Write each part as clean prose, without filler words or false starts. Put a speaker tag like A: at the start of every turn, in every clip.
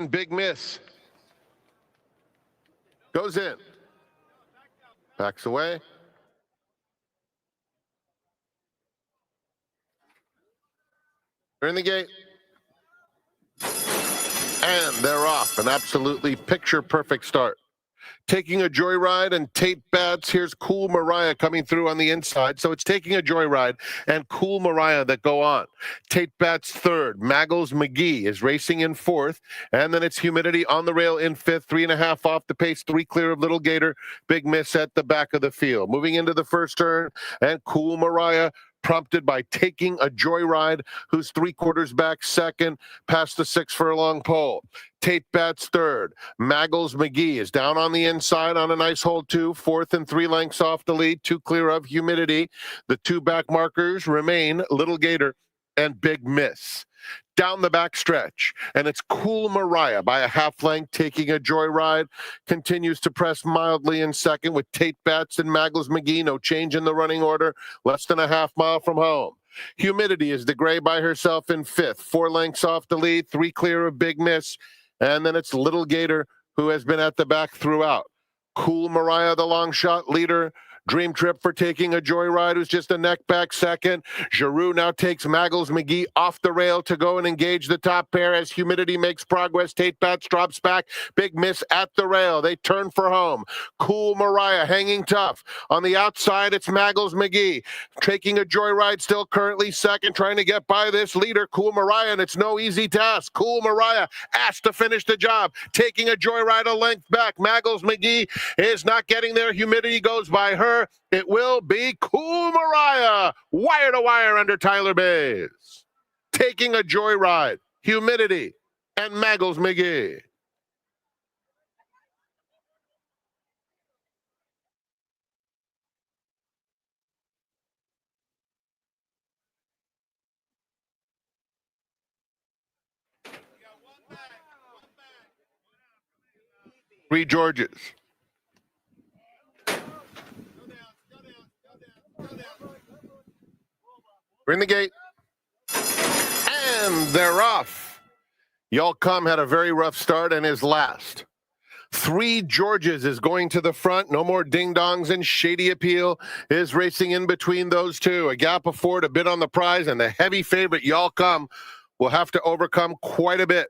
A: Big miss. Goes in. Backs away. They're in the gate. And they're off. An absolutely picture-perfect start. Taking a Joyride and Tate Bats. Here's Cool Mariah coming through on the inside. So it's Taking a Joyride and Cool Mariah that go on. Tate Bats third. Maggles McGee is racing in fourth. And then it's Humidity on the rail in fifth. 3.5 off the pace. 3 clear of Little Gator. Big miss at the back of the field. Moving into the first turn. And Cool Mariah prompted by Taking a Joyride, who's 3/4 back second, past the 6 furlong pole. Tate Bats third. Maggles McGee is down on the inside on a nice hold 2, fourth and 3 lengths off the lead, 2 clear of Humidity. The 2 back markers remain Little Gator and Big Miss. Down the back stretch, and it's Cool Mariah by a half length. Taking a Joyride continues to press mildly in second with Tate Bats and Maggles McGee. No change in the running order, less than a half mile from home. Humidity is the gray by herself in fifth, 4 lengths off the lead, 3 clear of Big Miss, and then it's Little Gator who has been at the back throughout. Cool Mariah, the long shot leader. Dream Trip for Taking a Joyride, who's just a neck back second. Giroux now takes Maggles McGee off the rail to go and engage the top pair as Humidity makes progress. Tate Bats drops back. Big Miss at the rail. They turn for home. Cool Mariah hanging tough. On the outside, it's Maggles McGee. Taking a Joyride still currently second, trying to get by this leader, Cool Mariah, and it's no easy task. Cool Mariah asked to finish the job. Taking a Joyride a length back. Maggles McGee is not getting there. Humidity goes by her. It will be Cool Mariah, wire to wire under Tyler Bays. Taking a Joyride, Humidity, and Maggles McGee. Three Georges. We're in the gate. And they're off. Y'all Come had a very rough start and is last. 3 Georges is going to the front. No more ding-dongs, and Shady Appeal is racing in between those two. A gap of 4 to bid on the prize, and the heavy favorite, Y'all Come, will have to overcome quite a bit.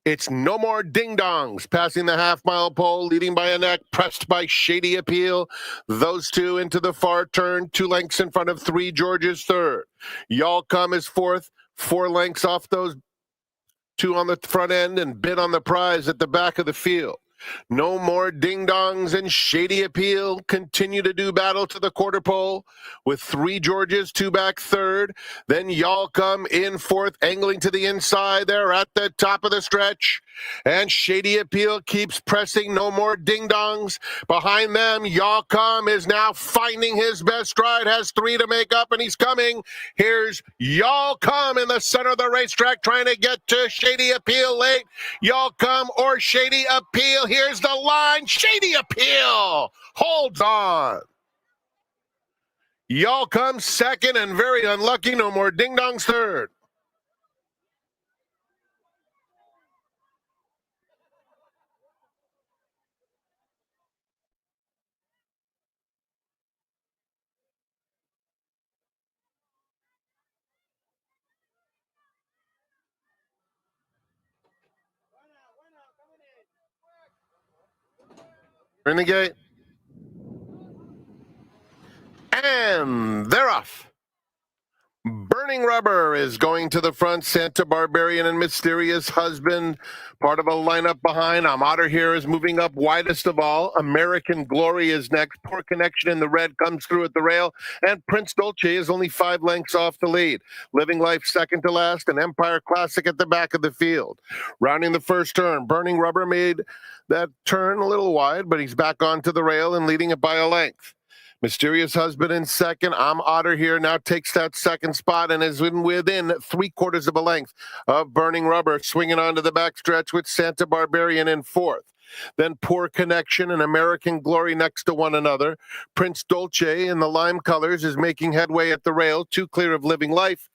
A: It's No More Ding-Dongs passing the half-mile pole, leading by a neck, pressed by Shady Appeal. Those two into the far turn, 2 lengths in front of 3 Georges third. Y'all Come is fourth, 4 lengths off those 2 on the front end, and bid on the prize at the back of the field. No More Ding-Dongs and Shady Appeal continue to do battle to the quarter pole with 3 Georges, 2 back third. Then Y'all Come in fourth, angling to the inside. They're at the top of the stretch. And Shady Appeal keeps pressing No More Ding-Dongs. Behind them, Y'all Come is now finding his best stride, has 3 to make up, and he's coming. Here's Y'all Come in the center of the racetrack, trying to get to Shady Appeal late. Y'all Come or Shady Appeal. Here's the line. Shady Appeal holds on. Y'all Come second and very unlucky. No More Ding-Dongs third. In the gate. And they're off. Burning Rubber is going to the front. Santa Barbarian and Mysterious Husband, part of a lineup behind. I'm Otter here is moving up widest of all. American Glory is next. Poor Connection in the red comes through at the rail. And Prince Dolce is only 5 lengths off the lead. Living Life second to last, and Empire Classic at the back of the field. Rounding the first turn, Burning Rubber made that turn a little wide, but he's back onto the rail and leading it by a length. Mysterious Husband in second. I'm Otter here now takes that second spot and is within 3/4 of a length of Burning Rubber, swinging onto the backstretch with Santa Barbarian in fourth. Then Poor Connection and American Glory next to one another. Prince Dolce in the lime colors is making headway at the rail, 2 clear of Living Life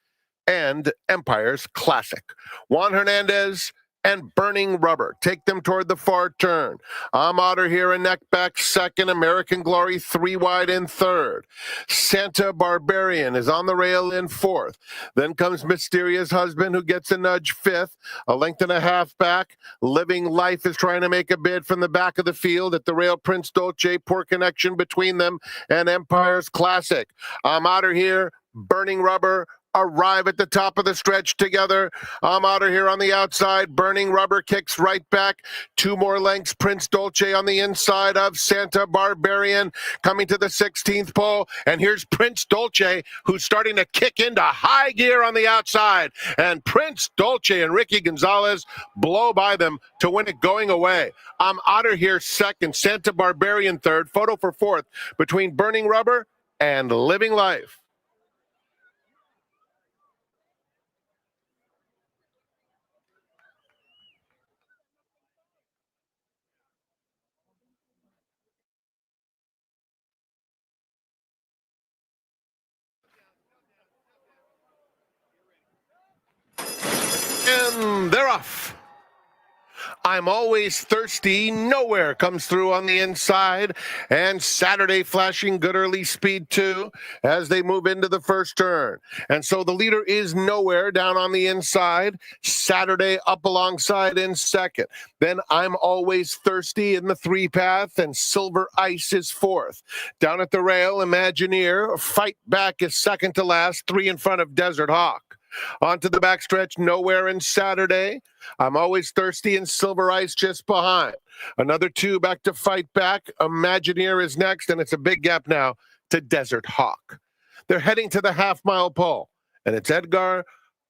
A: and Empire's Classic. Juan Hernandez and Burning Rubber. Take them toward the far turn. I'm Otter here in neck back second. American Glory 3 wide in third. Santa Barbarian is on the rail in fourth. Then comes Mysterious Husband, who gets a nudge fifth. A length and a half back. Living Life is trying to make a bid from the back of the field. At the rail, Prince Dolce, poor connection between them, and Empire's Classic. I'm Otter here. Burning Rubber arrive at the top of the stretch together. I'm Otter here on the outside. Burning Rubber kicks right back. 2 more lengths. Prince Dolce on the inside of Santa Barbarian coming to the 16th pole. And here's Prince Dolce, who's starting to kick into high gear on the outside. And Prince Dolce and Ricky Gonzalez blow by them to win it going away. I'm Otter here second. Santa Barbarian third. Photo for fourth between Burning Rubber and Living Life. And they're off. I'm Always Thirsty Nowhere comes through on the inside, and Saturday flashing good early speed too as they move into the first turn. And so the leader is Nowhere down on the inside. Saturday up alongside in second. Then I'm Always Thirsty in the 3-path, and Silver Ice is fourth. Down at the rail, Imagineer Fight Back is second to last, 3 in front of Desert Hawk. Onto the backstretch, Nowhere and Saturday. I'm Always Thirsty and Silver Ice just behind. Another 2 back to Fight Back. Imagineer is next, and it's a big gap now to Desert Hawk. They're heading to the half-mile pole, and it's Edgar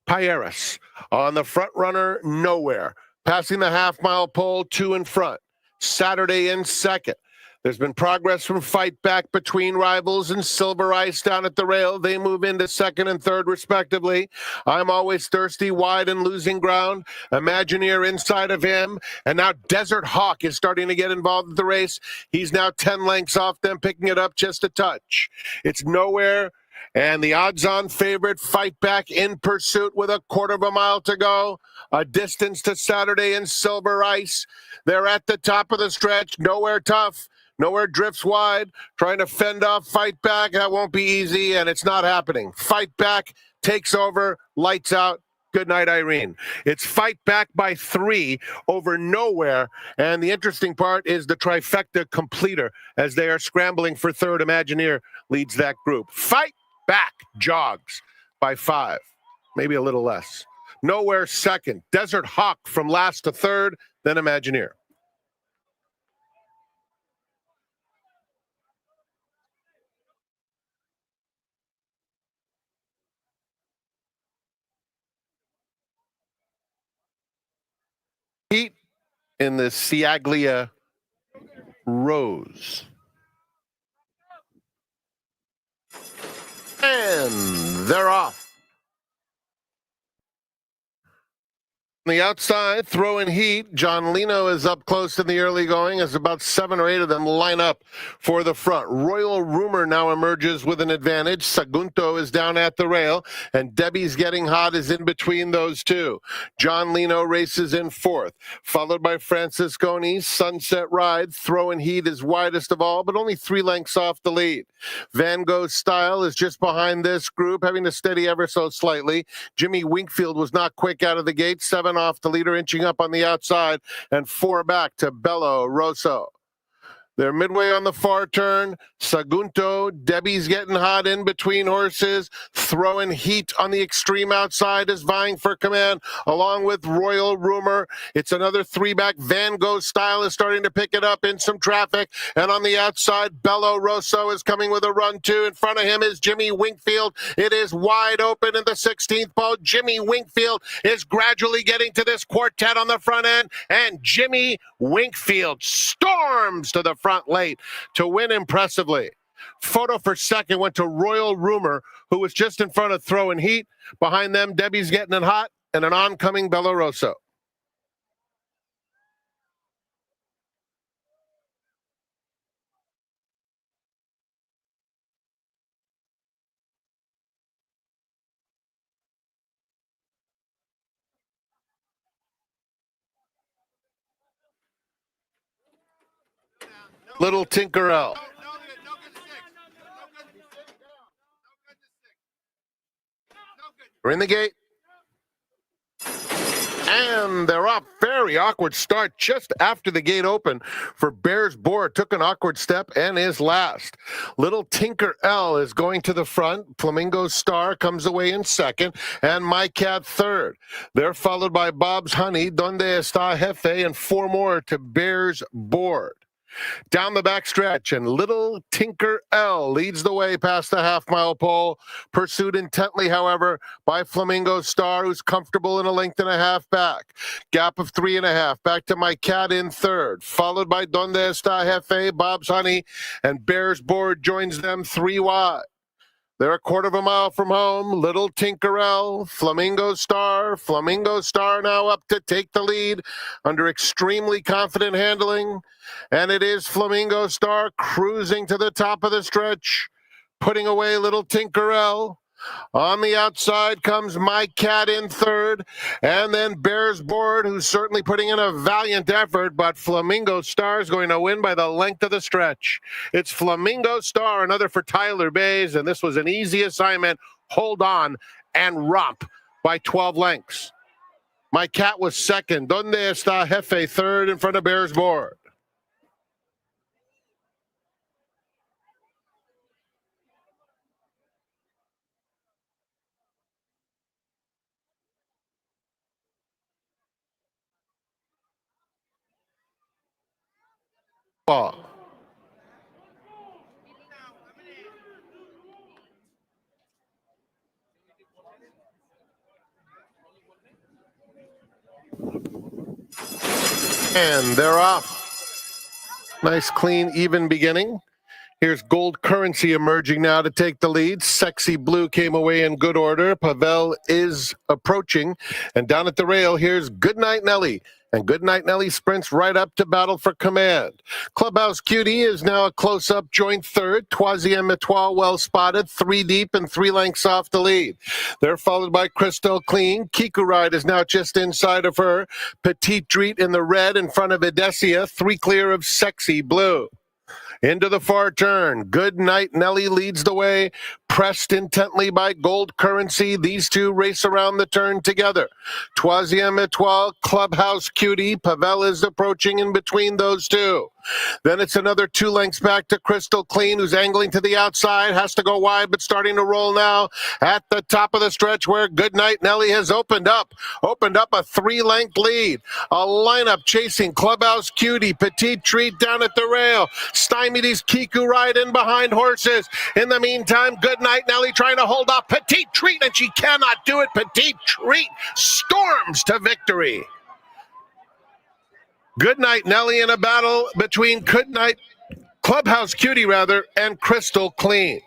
A: Payeras on the front runner, Nowhere. Passing the half-mile pole, 2 in front. Saturday in second. There's been progress from Fight Back between rivals and Silver Ice down at the rail. They move into second and third, respectively. I'm Always Thirsty wide and losing ground. Imagineer inside of him. And now Desert Hawk is starting to get involved in the race. He's now 10 lengths off them, picking it up just a touch. It's Nowhere. And the odds-on favorite Fight Back in pursuit with a quarter of a mile to go. A distance to Saturday and Silver Ice. They're at the top of the stretch. Nowhere tough. Nowhere drifts wide, trying to fend off Fight Back. That won't be easy, and it's not happening. Fight Back takes over, lights out. Good night, Irene. It's Fight Back by 3 over Nowhere, and the interesting part is the trifecta completer as they are scrambling for third. Imagineer leads that group. Fight Back jogs by 5, maybe a little less. Nowhere second. Desert Hawk from last to third, then Imagineer. Heat in the Ciaglia Rose. And they're off. On the outside, throwing heat. John Lino is up close in the early going as about 7 or 8 of them line up for the front. Royal Rumor now emerges with an advantage. Sagunto is down at the rail, and Debbie's Getting Hot is in between those two. John Lino races in fourth, followed by Francisconi's Sunset Ride. Throwing heat is widest of all, but only 3 lengths off the lead. Van Gogh's Style is just behind this group, having to steady ever so slightly. Jimmy Winkfield was not quick out of the gate. 7 off the leader, inching up on the outside, and 4 back to Bello Rosso. They're midway on the far turn. Sagunto, Debbie's Getting Hot in between horses. Throwing heat on the extreme outside is vying for command, along with Royal Rumor. It's another 3 back. Van Gogh Style is starting to pick it up in some traffic. And on the outside, Bello Rosso is coming with a run too. In front of him is Jimmy Winkfield. It is wide open in the 16th pole. Jimmy Winkfield is gradually getting to this quartet on the front end. And Jimmy Winkfield storms to the front late to win impressively. Photo for second went to Royal Rumor, who was just in front of Throwing Heat. Behind them, Debbie's Getting It Hot and an oncoming Bello Rosso. Little Tinkerell. We're in the gate. And they're off. Very awkward start just after the gate opened for Bears Board. Took an awkward step and is last. Little Tinker L is going to the front. Flamingo Star comes away in second. And My Cat third. They're followed by Bob's Honey, Donde Está Jefe, and four more to Bears Board. Down the back stretch, and Little Tinker L leads the way past the half-mile pole, pursued intently, however, by Flamingo Star, who's comfortable in a length and a half back. Gap of 3.5, back to My Cat in third, followed by Donde Está Jefe, Bob's Honey, and Bears Board joins them 3 wide. They're a quarter of a mile from home. Little Tinkerell, Flamingo Star now up to take the lead under extremely confident handling. And it is Flamingo Star cruising to the top of the stretch, putting away Little Tinkerell. On the outside comes My Cat in third, and then Bears Board, who's certainly putting in a valiant effort, but Flamingo Star is going to win by the length of the stretch. It's Flamingo Star, another for Tyler Bays, and this was an easy assignment. Hold on and romp by 12 lengths. My Cat was second. Donde Está Jefe third in front of Bears Board. And they're off. Nice, clean, even beginning. Here's Gold Currency emerging now to take the lead. Sexy Blue came away in good order. Pavel is approaching. And down at the rail, here's Goodnight Nelly. And Goodnight Nelly sprints right up to battle for command. Clubhouse Cutie is now a close-up joint third. Troisième Etoile well spotted, 3 deep and 3 lengths off the lead. They're followed by Crystal Clean. Kiku Ride is now just inside of her. Petite Treat in the red in front of Edesia, 3 clear of Sexy Blue. Into the far turn. Good Night Nelly leads the way, pressed intently by Gold Currency. These two race around the turn together. Troisième Etoile, Clubhouse Cutie. Pavel is approaching in between those two. Then it's another 2 lengths back to Crystal Clean, who's angling to the outside, has to go wide, but starting to roll now at the top of the stretch where Goodnight Nelly has opened up a 3-length lead. A lineup chasing Clubhouse Cutie, Petite Treat down at the rail. Stymied is Kiku Ride in behind horses. In the meantime, Goodnight Nelly trying to hold off Petite Treat, and she cannot do it. Petite Treat storms to victory. Goodnight Nelly in a battle between Clubhouse Cutie and Crystal Clean.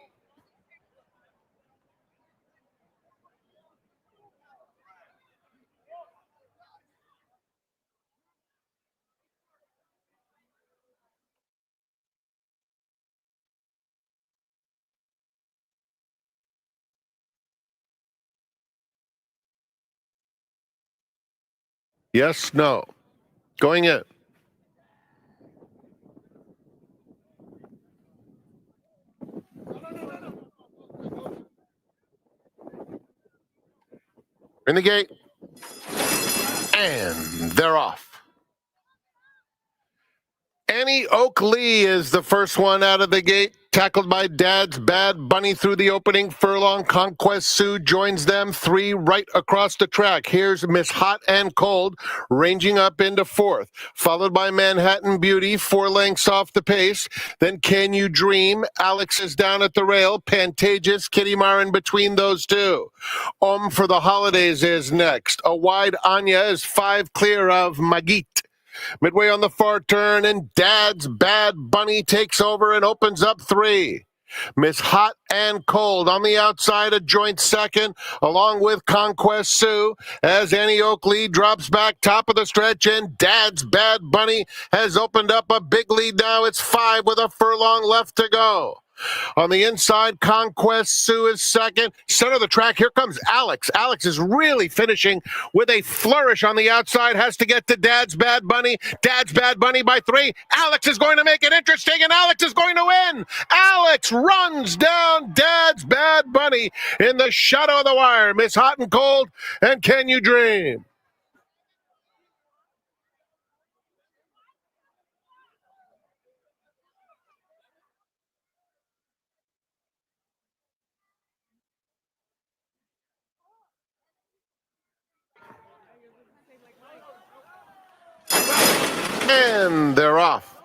A: Yes, no. Going in. In the gate. And they're off. Annie Oakley is the first one out of the gate, tackled by Dad's Bad Bunny through the opening furlong. Conquest Sue joins them 3 right across the track. Here's Miss Hot and Cold ranging up into 4th, followed by Manhattan Beauty, 4 lengths off the pace. Then Can You Dream? Alex is down at the rail. Pantages, Kitty Mar in between those two. For the Holidays is next. A wide Anya is 5 clear of Magit. Midway on the far turn, and Dad's Bad Bunny takes over and opens up 3. Miss Hot and Cold on the outside, a joint second, along with Conquest Sue, as Annie Oakley drops back top of the stretch, and Dad's Bad Bunny has opened up a big lead now. It's 5 with a furlong left to go. On the inside, Conquest Sue is second. Center of the track, here comes Alex. Alex is really finishing with a flourish on the outside, has to get to Dad's Bad Bunny. Dad's Bad Bunny by 3. Alex is going to make it interesting, and Alex is going to win. Alex runs down Dad's Bad Bunny in the shadow of the wire. Miss Hot and Cold and Can You Dream? And they're off.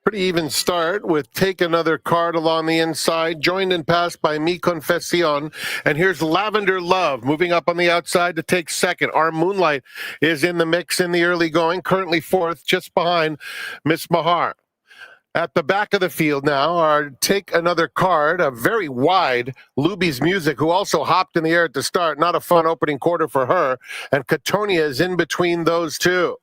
A: Pretty even start with Take Another Card along the inside, joined and passed by Mi Confession. And here's Lavender Love moving up on the outside to take second. Our Moonlight is in the mix in the early going, currently fourth, just behind Miss Mahar. At the back of the field now are Take Another Card, a very wide Luby's Music, who also hopped in the air at the start. Not a fun opening quarter for her. And Katonia is in between those two.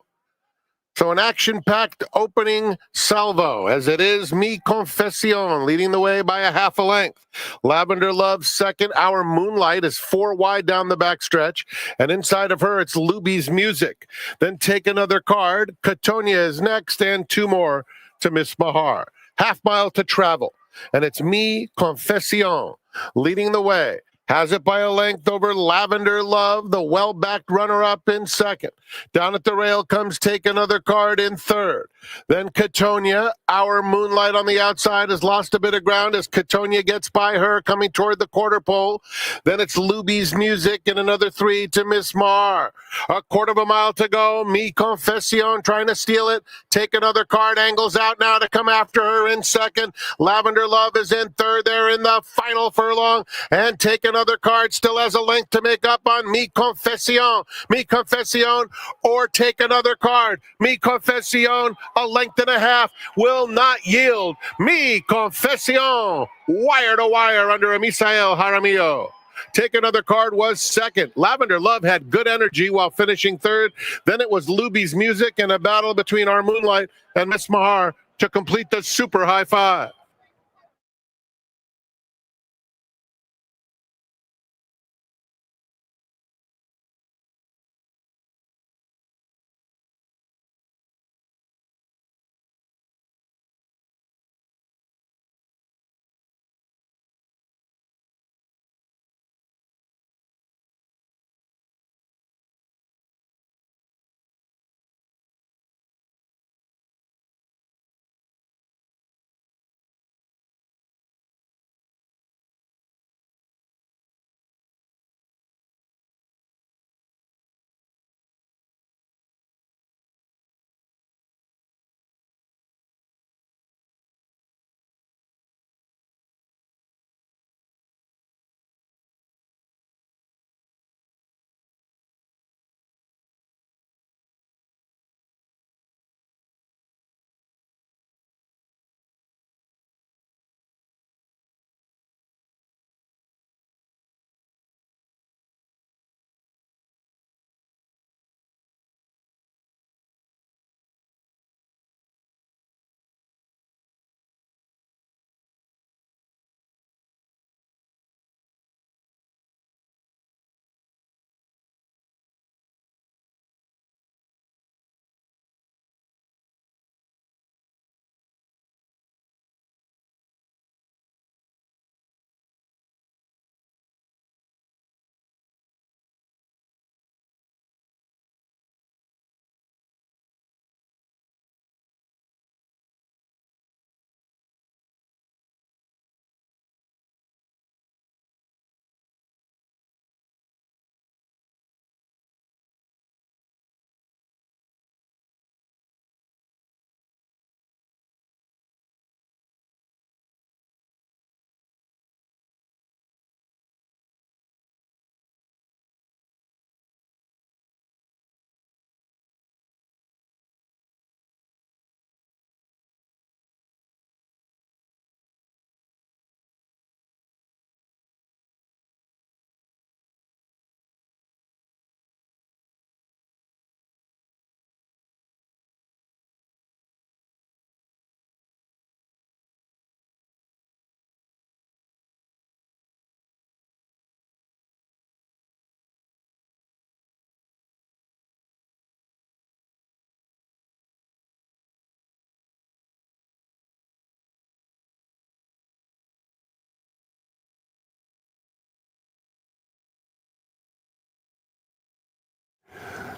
A: So an action-packed opening salvo, as it is Mi Confession leading the way by a half a length. Lavender Love second. Our Moonlight is 4 wide down the backstretch, and inside of her it's Luby's Music. Then Take Another Card. Katonia is next, and 2 more to Miss Mahar. Half mile to travel, and it's Mi Confession leading the way. Has it by a length over Lavender Love, the well-backed runner-up in second. Down at the rail comes Take Another Card in third. Then Katonia, Our Moonlight on the outside, has lost a bit of ground as Katonia gets by her, coming toward the quarter pole. Then it's Luby's Music and another 3 to Miss Mar. A quarter of a mile to go. Mi Confession trying to steal it. Take Another Card angles out now to come after her in second. Lavender Love is in third. They're in the final furlong. And Take Another Card still has a length to make up on Mi Confession. Mi Confession or Take Another Card. Mi Confession, a length and a half, will not yield. Mi Confession, wire to wire under a Misael Jaramillo. Take Another Card was second. Lavender Love had good energy while finishing third. Then it was Luby's Music and a battle between Our Moonlight and Miss Mahar to complete the super high five.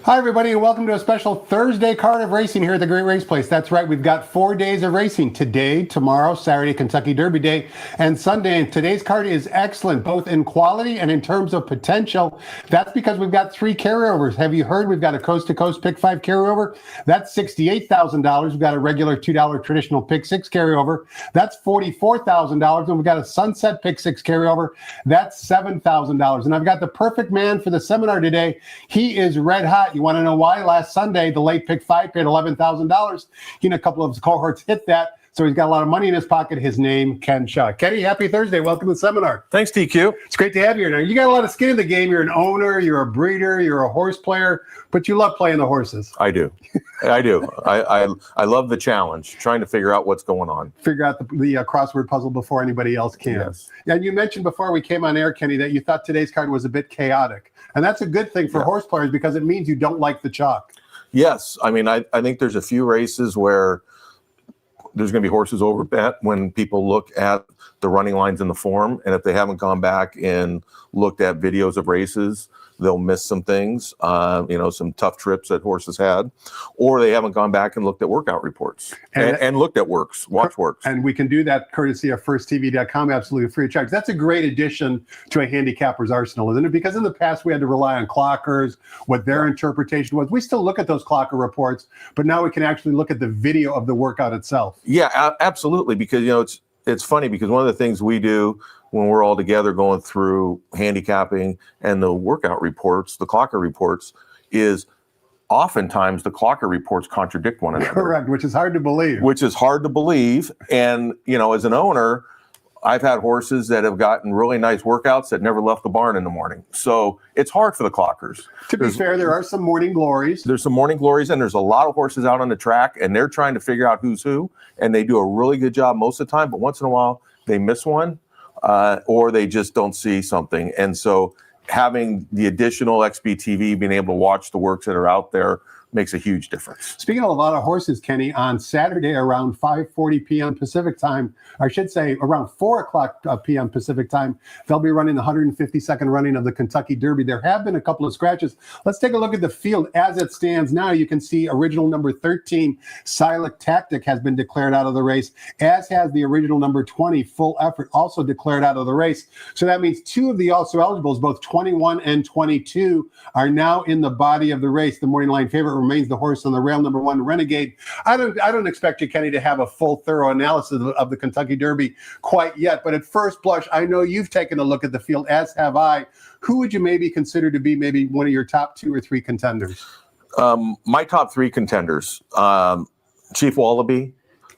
B: Hi, everybody, and welcome to a special Thursday card of racing here at the Great Race Place. That's right, we've got 4 days of racing. Today, tomorrow, Saturday, Kentucky Derby Day, and Sunday. And today's card is excellent, both in quality and in terms of potential. That's because we've got 3 carryovers. Have you heard we've got a coast-to-coast Pick 5 carryover? That's $68,000. We've got a regular $2 traditional Pick 6 carryover. That's $44,000. And we've got a Sunset Pick 6 carryover. That's $7,000. And I've got the perfect man for the seminar today. He is red hot. You want to know why? Last Sunday, the late Pick 5 paid $11,000. He and a couple of his cohorts hit that, so he's got a lot of money in his pocket. His name, Ken Shaw. Kenny, happy Thursday. Welcome to the seminar.
C: Thanks, TQ.
B: It's great to have you here. Now, you got a lot of skin in the game. You're an owner, you're a breeder, you're a horse player, but you love playing the horses.
C: I do. I do. I love the challenge, trying to figure out what's going on.
B: Figure out the crossword puzzle before anybody else can.
C: Yes.
B: And you mentioned before we came on air, Kenny, that you thought today's card was a bit chaotic. And that's a good thing for horse players because it means you don't like the chalk.
C: Yes. I mean, I think there's a few races where there's going to be horses overbet when people look at the running lines in the form. And if they haven't gone back and looked at videos of races, they'll miss some things, some tough trips that horses had, or they haven't gone back and looked at workout reports and looked at watch works.
B: And we can do that courtesy of firsttv.com, absolutely free of charge. That's a great addition to a handicapper's arsenal, isn't it? Because in the past, we had to rely on clockers, what their interpretation was. We still look at those clocker reports, but now we can actually look at the video of the workout itself.
C: Yeah, absolutely. Because, it's funny because one of the things we do when we're all together going through handicapping and the workout reports, the clocker reports, is oftentimes the clocker reports contradict one another.
B: Correct, which is hard to believe.
C: And, as an owner, I've had horses that have gotten really nice workouts that never left the barn in the morning. So it's hard for the clockers.
B: To be fair, there are some morning glories.
C: There's some morning glories, and there's a lot of horses out on the track, and they're trying to figure out who's who, and they do a really good job most of the time, but once in a while, they miss one. Or they just don't see something. And so having the additional XBTV, being able to watch the works that are out there, makes a huge difference.
B: Speaking of a lot of horses, Kenny, on Saturday around 5:40 p.m. Pacific time, I should say around 4 o'clock p.m. Pacific time, they'll be running the 152nd running of the Kentucky Derby. There have been a couple of scratches. Let's take a look at the field as it stands now. You can see original number 13, Silac Tactic, has been declared out of the race, as has the original number 20, Full Effort, also declared out of the race. So that means 2 of the also eligibles, both 21 and 22, are now in the body of the race. The morning line favorite remains the horse on the rail, number 1, Renegade. I don't expect you, Kenny, to have a full, thorough analysis of the Kentucky Derby quite yet, but at first blush, I know you've taken a look at the field, as have I. Who would you maybe consider to be maybe one of your top 2 or 3 contenders?
C: My top 3 contenders, Chief Wallaby.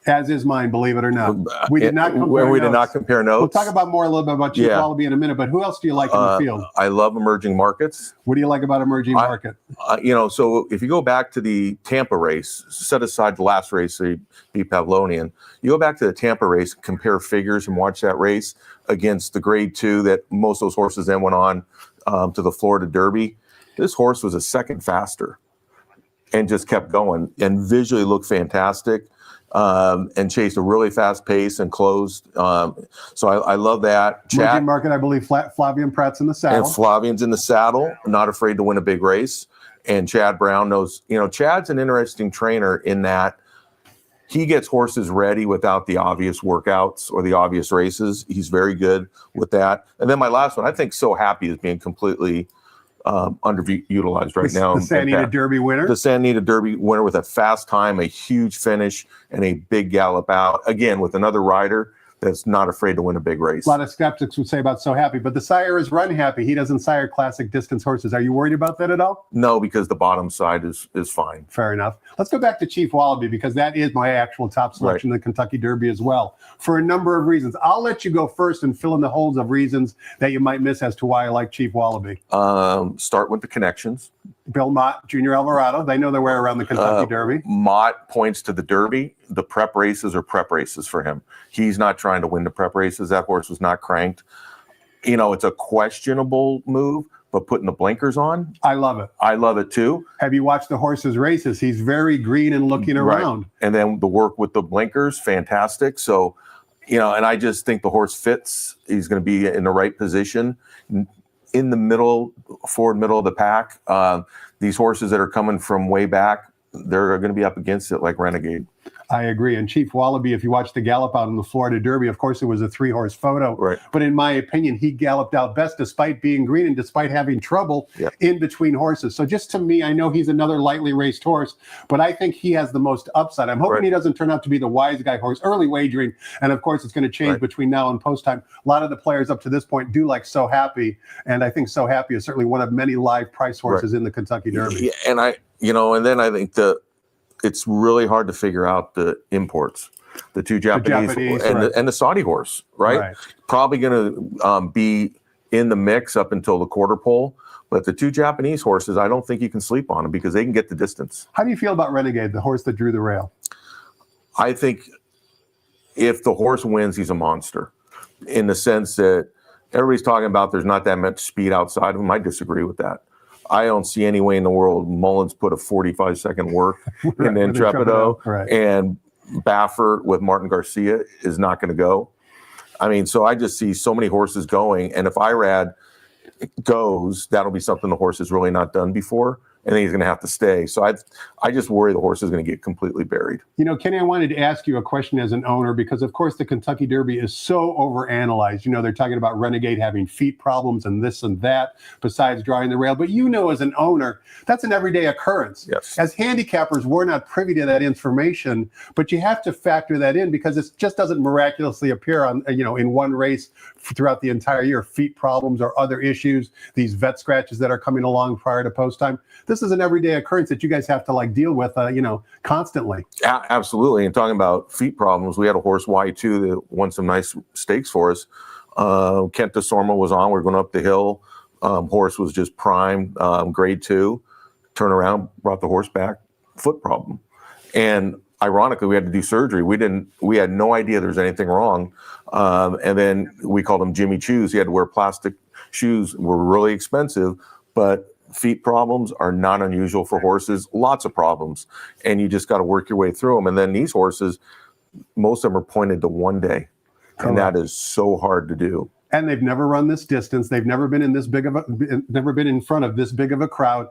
B: As is mine, believe it or not. We did not
C: compare notes.
B: We'll talk about a little bit about Chief Wallaby in a minute, but who else do you like in the field?
C: I love emerging markets.
B: What do you like about emerging market?
C: So if you go back to the Tampa race, set aside the last race, the Pavlonian, you go back to the Tampa race, compare figures and watch that race against the grade 2 that most of those horses then went on to the Florida Derby. This horse was a second faster and just kept going and visually looked fantastic. And chased a really fast pace and closed. So I love that.
B: Emerging market, I believe Flavian Pratt's in the saddle.
C: And Flavian's in the saddle, not afraid to win a big race. And Chad Brown knows, Chad's an interesting trainer in that he gets horses ready without the obvious workouts or the obvious races. He's very good with that. And then my last one, I think So Happy is being completely underutilized right now.
B: The Santa Anita Derby winner.
C: The Santa Anita Derby winner with a fast time, a huge finish, and a big gallop out. Again, with another rider that's not afraid to win a big race.
B: A lot of skeptics would say about So Happy, but the sire is Run Happy. He doesn't sire classic distance horses. Are you worried about that at all?
C: No, because the bottom side is fine.
B: Fair enough. Let's go back to Chief Wallaby, because that is my actual top selection in the Kentucky Derby as well, for a number of reasons. I'll let you go first and fill in the holes of reasons that you might miss as to why I like Chief Wallaby.
C: Start with the connections.
B: Bill Mott, Junior Alvarado, they know their way around the Kentucky Derby.
C: Mott points to the Derby. The prep races are prep races for him. He's not trying to win the prep races. That horse was not cranked. It's a questionable move, but putting the blinkers on,
B: I love it.
C: I love it too.
B: Have you watched the horse's races? He's very green and looking around.
C: And then the work with the blinkers, fantastic. So, and I just think the horse fits. He's going to be in the right position. in the middle, forward middle of the pack. These horses that are coming from way back, they're going to be up against it like Renegade.
B: I agree. And Chief Wallaby, if you watch the gallop out in the Florida Derby, of course, it was a 3-horse photo.
C: Right.
B: But in my opinion, he galloped out best despite being green and despite having trouble in between horses. So just to me, I know he's another lightly raced horse, but I think he has the most upside. I'm hoping he doesn't turn out to be the wise guy horse. Early wagering, and of course, it's going to change between now and post time. A lot of the players up to this point do like So Happy, and I think So Happy is certainly one of many live price horses in the Kentucky Derby.
C: Yeah, and then I think it's really hard to figure out the imports, the two Japanese and the Saudi horse, right? Probably going to be in the mix up until the quarter pole. But the two Japanese horses, I don't think you can sleep on them because they can get the distance.
B: How do you feel about Renegade, the horse that drew the rail?
C: I think if the horse wins, he's a monster in the sense that everybody's talking about there's not that much speed outside of him. I disagree with that. I don't see any way in the world Mullins put a 45-second work in the Intrepido, and Baffert with Martin Garcia is not going to go. I mean, so I just see so many horses going, and if Irad goes, that'll be something the horse has really not done before, and then he's going to have to stay. So I just worry the horse is going to get completely buried.
B: You know, Kenny, I wanted to ask you a question as an owner because, of course, the Kentucky Derby is so overanalyzed. You know, they're talking about Renegade having feet problems and this and that besides drawing the rail. But you know, as an owner, that's an everyday occurrence.
C: Yes.
B: As handicappers, we're not privy to that information, but you have to factor that in because it just doesn't miraculously appear on, in one race throughout the entire year. Feet problems or other issues, these vet scratches that are coming along prior to post time. This is an everyday occurrence that you guys have to deal with, constantly.
C: Absolutely. And talking about feet problems, we had a horse Y2 that won some nice stakes for us. Kent DeSormo was on. We were going up the hill. Horse was just prime, grade 2. Turn around, brought the horse back, foot problem. And ironically, we had to do surgery. We had no idea there was anything wrong. And then we called him Jimmy Choos. He had to wear plastic shoes. Were really expensive, but feet problems are not unusual for horses. Lots of problems, and you just got to work your way through them. And then these horses, most of them are pointed to one day, and that is so hard to do.
B: And they've never run this distance. They've never been never been in front of this big of a crowd.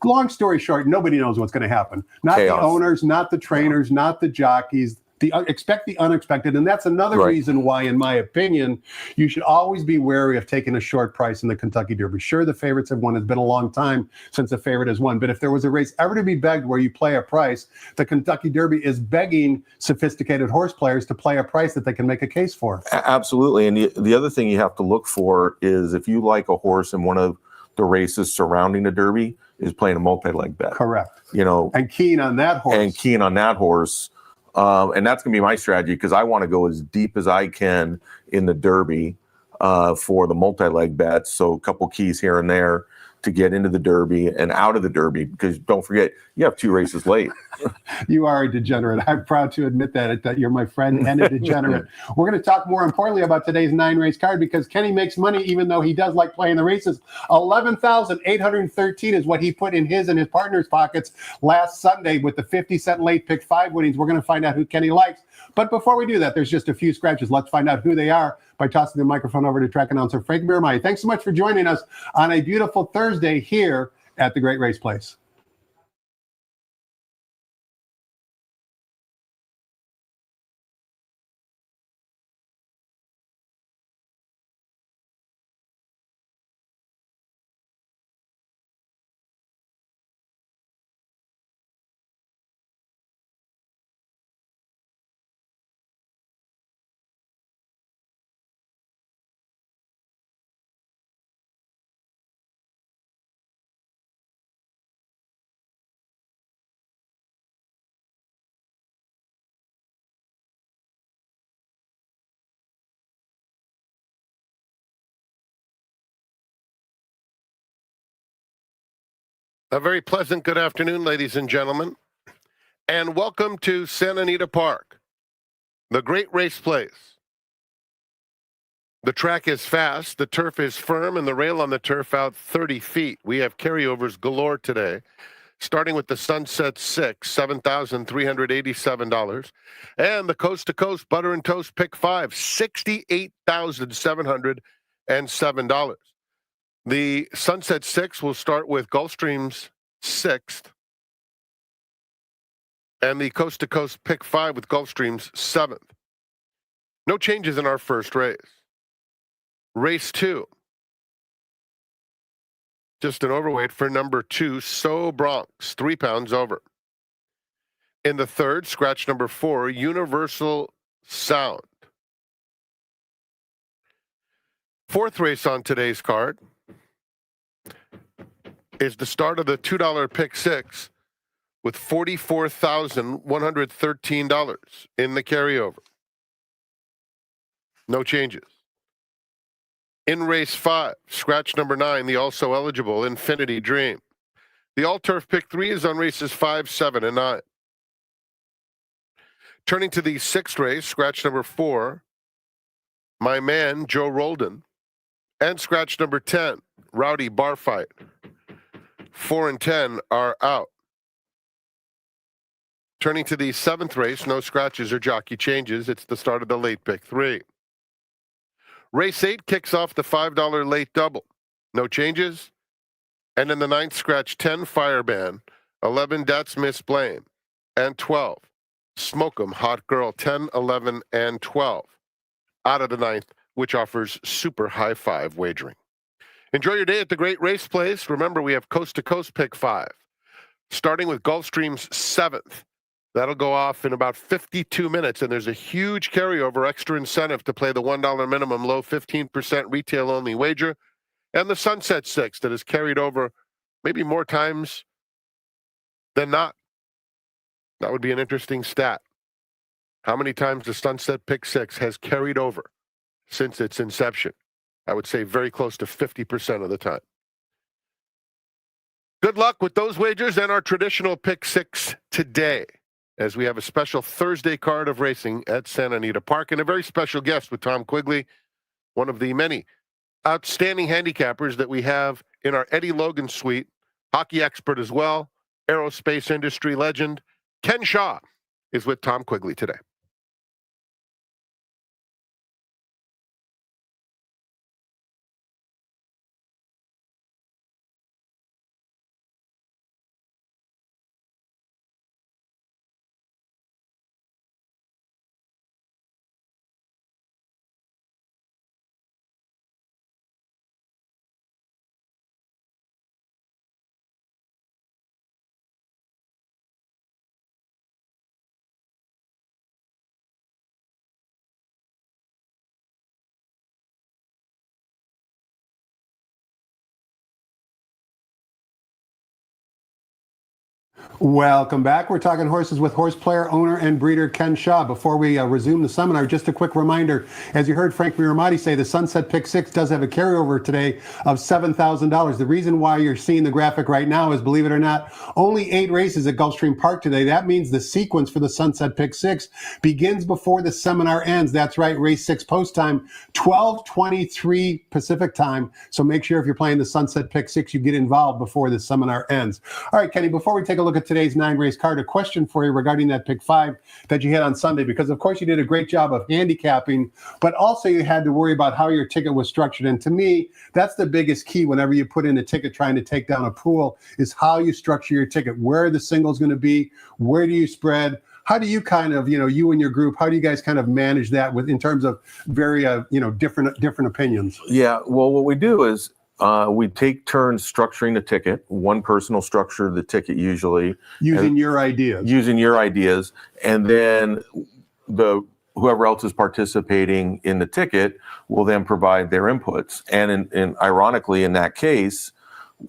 B: Long story short, nobody knows what's going to happen. Not Chaos. The owners, not the trainers, not the jockeys. Expect the unexpected, and that's another reason why, in my opinion, you should always be wary of taking a short price in the Kentucky Derby. Sure, the favorites have won. It's been a long time since a favorite has won, but if there was a race ever to be begged where you play a price, the Kentucky Derby is begging sophisticated horse players to play a price that they can make a case for.
C: Absolutely, and the other thing you have to look for is if you like a horse in one of the races surrounding the Derby, is playing a multi-leg bet.
B: Correct. And keen on that horse. And that's going to be my strategy because I want to go as deep as I can in the Derby for the multi-leg bets. So a couple keys here and there to get into the Derby and out of the Derby because don't forget, you have 2 races late. You are a degenerate. I'm proud to admit that you're my friend and a degenerate. We're going to talk more importantly about today's 9-race card because Kenny makes money even though he does like playing the races. $11,813 is what he put in his and his partner's pockets last Sunday with the 50-cent late pick 5 winnings. We're going to find out who Kenny likes. But before we do that, there's just a few scratches. Let's find out who they are by tossing the microphone over to track announcer Frank Miramai. Thanks so much for joining us on a beautiful Thursday here at the Great Race Place.
A: A very pleasant good afternoon, ladies and gentlemen, and welcome to Santa Anita Park, the Great Race Place. The track is fast, the turf is firm, and the rail on the turf out 30 feet. We have carryovers galore today, starting with the Sunset 6, $7,387, and the Coast to Coast Butter and Toast Pick 5, $68,707. The Sunset Six will start with Gulfstream's 6th, and the Coast to Coast Pick 5 with Gulfstream's 7th. No changes in our first race. Race 2. Just an overweight for number 2, So Bronx, 3 pounds over. In the third, scratch number 4, Universal Sound. Fourth race on today's card is the start of the $2 Pick 6 with $44,113 in the carryover. No changes. In race 5, scratch number 9, the also eligible Infinity Dream. The All-Turf Pick 3 is on races 5, 7, and 9. Turning to the 6th race, scratch number 4, My Man, Joe Roldan. And scratch number 10, Rowdy Bar Fight. 4 and 10 are out. Turning to the 7th race, no scratches or jockey changes. It's the start of the late Pick 3. Race 8 kicks off the $5 late double. No changes. And in the 9th, scratch 10, Fireman. 11, That's Miss Blame. And 12, Smoke 'em, Hot Girl. 10, 11, and 12. Out of the 9th, which offers super high five wagering. Enjoy your day at the Great Race Place. Remember, we have Coast to Coast Pick 5, starting with Gulfstream's 7th. That'll go off in about 52 minutes, and there's a huge carryover extra incentive to play the $1 minimum, low 15% retail-only wager, and the Sunset Six that is carried over maybe more times than not. That would be an interesting stat. How many times the Sunset Pick 6 has carried over since its inception? I would say very close to 50% of the time. Good luck with those wagers and our traditional Pick 6 today, as we have a special Thursday card of racing at Santa Anita Park and a very special guest with Tom Quigley, one of the many outstanding handicappers that we have in our Eddie Logan suite, hockey expert as well, aerospace industry legend. Ken Shaw is with Tom Quigley today.
B: Welcome back. We're talking horses with horse player, owner, and breeder Ken Shaw. Before we resume the seminar, just a quick reminder. As you heard Frank Miramati say, the Sunset Pick 6 does have a carryover today of $7,000. The reason why you're seeing the graphic right now is, believe it or not, only 8 races at Gulfstream Park today. That means the sequence for the Sunset Pick 6 begins before the seminar ends. That's right, race 6 post time, 12:23 Pacific time. So make sure if you're playing the Sunset Pick 6, you get involved before the seminar ends. All right, Kenny, before we take a look at today's 9-race card, a question for you regarding that Pick 5 that you had on Sunday, because of course you did a great job of handicapping, but also you had to worry about how your ticket was structured. And to me, that's the biggest key whenever you put in a ticket trying to take down a pool, is how you structure your ticket. Where are the singles going to be? Where do you spread? How do you kind of, you and your group, how do you guys kind of manage that in terms of very, different opinions?
C: Yeah, well, what we do is we take turns structuring the ticket. One person will structure the ticket usually.
B: Using your ideas.
C: And then whoever else is participating in the ticket will then provide their inputs. And ironically, in that case,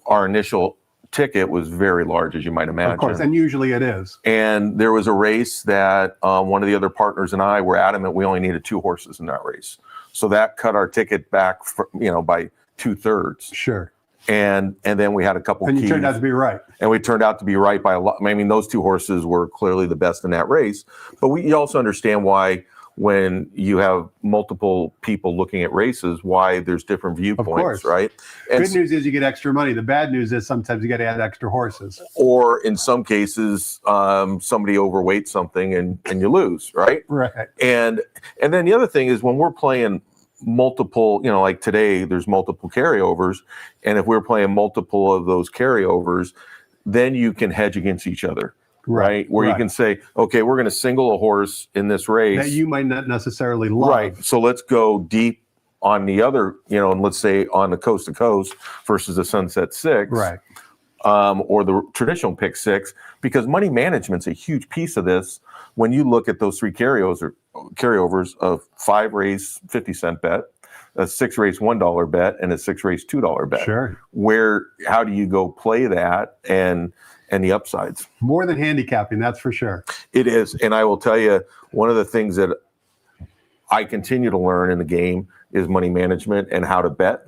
C: our initial ticket was very large, as you might imagine.
B: Of course, and usually it is.
C: And there was a race that one of the other partners and I were adamant we only needed 2 horses in that race. So that cut our ticket back, by 2/3.
B: Sure.
C: And then we had a couple
B: and
C: keys.
B: You turned out to be right.
C: And we turned out to be right by a lot. I mean, those 2 horses were clearly the best in that race. But you also understand why, when you have multiple people looking at races, why there's different viewpoints, right? And
B: good news is you get extra money. The bad news is sometimes you got to add extra horses.
C: Or in some cases, somebody overweights something and you lose, right?
B: Right.
C: And then the other thing is, when we're playing multiple, like today, there's multiple carryovers. And if we're playing multiple of those carryovers, then you can hedge against each other, right? Where you can say, okay, we're going to single a horse in this race
B: that you might not necessarily love.
C: Right. So let's go deep on the other, and let's say on the coast to coast versus the Sunset Six.
B: Right.
C: Or the traditional pick six, because money management's a huge piece of this. When you look at those three carryovers of 5 race 50-cent bet, a 6 race $1 bet, and a 6 race $2 bet.
B: Sure.
C: How do you go play that and the upsides?
B: More than handicapping, that's for sure.
C: It is. And I will tell you, one of the things that I continue to learn in the game is money management and how to bet,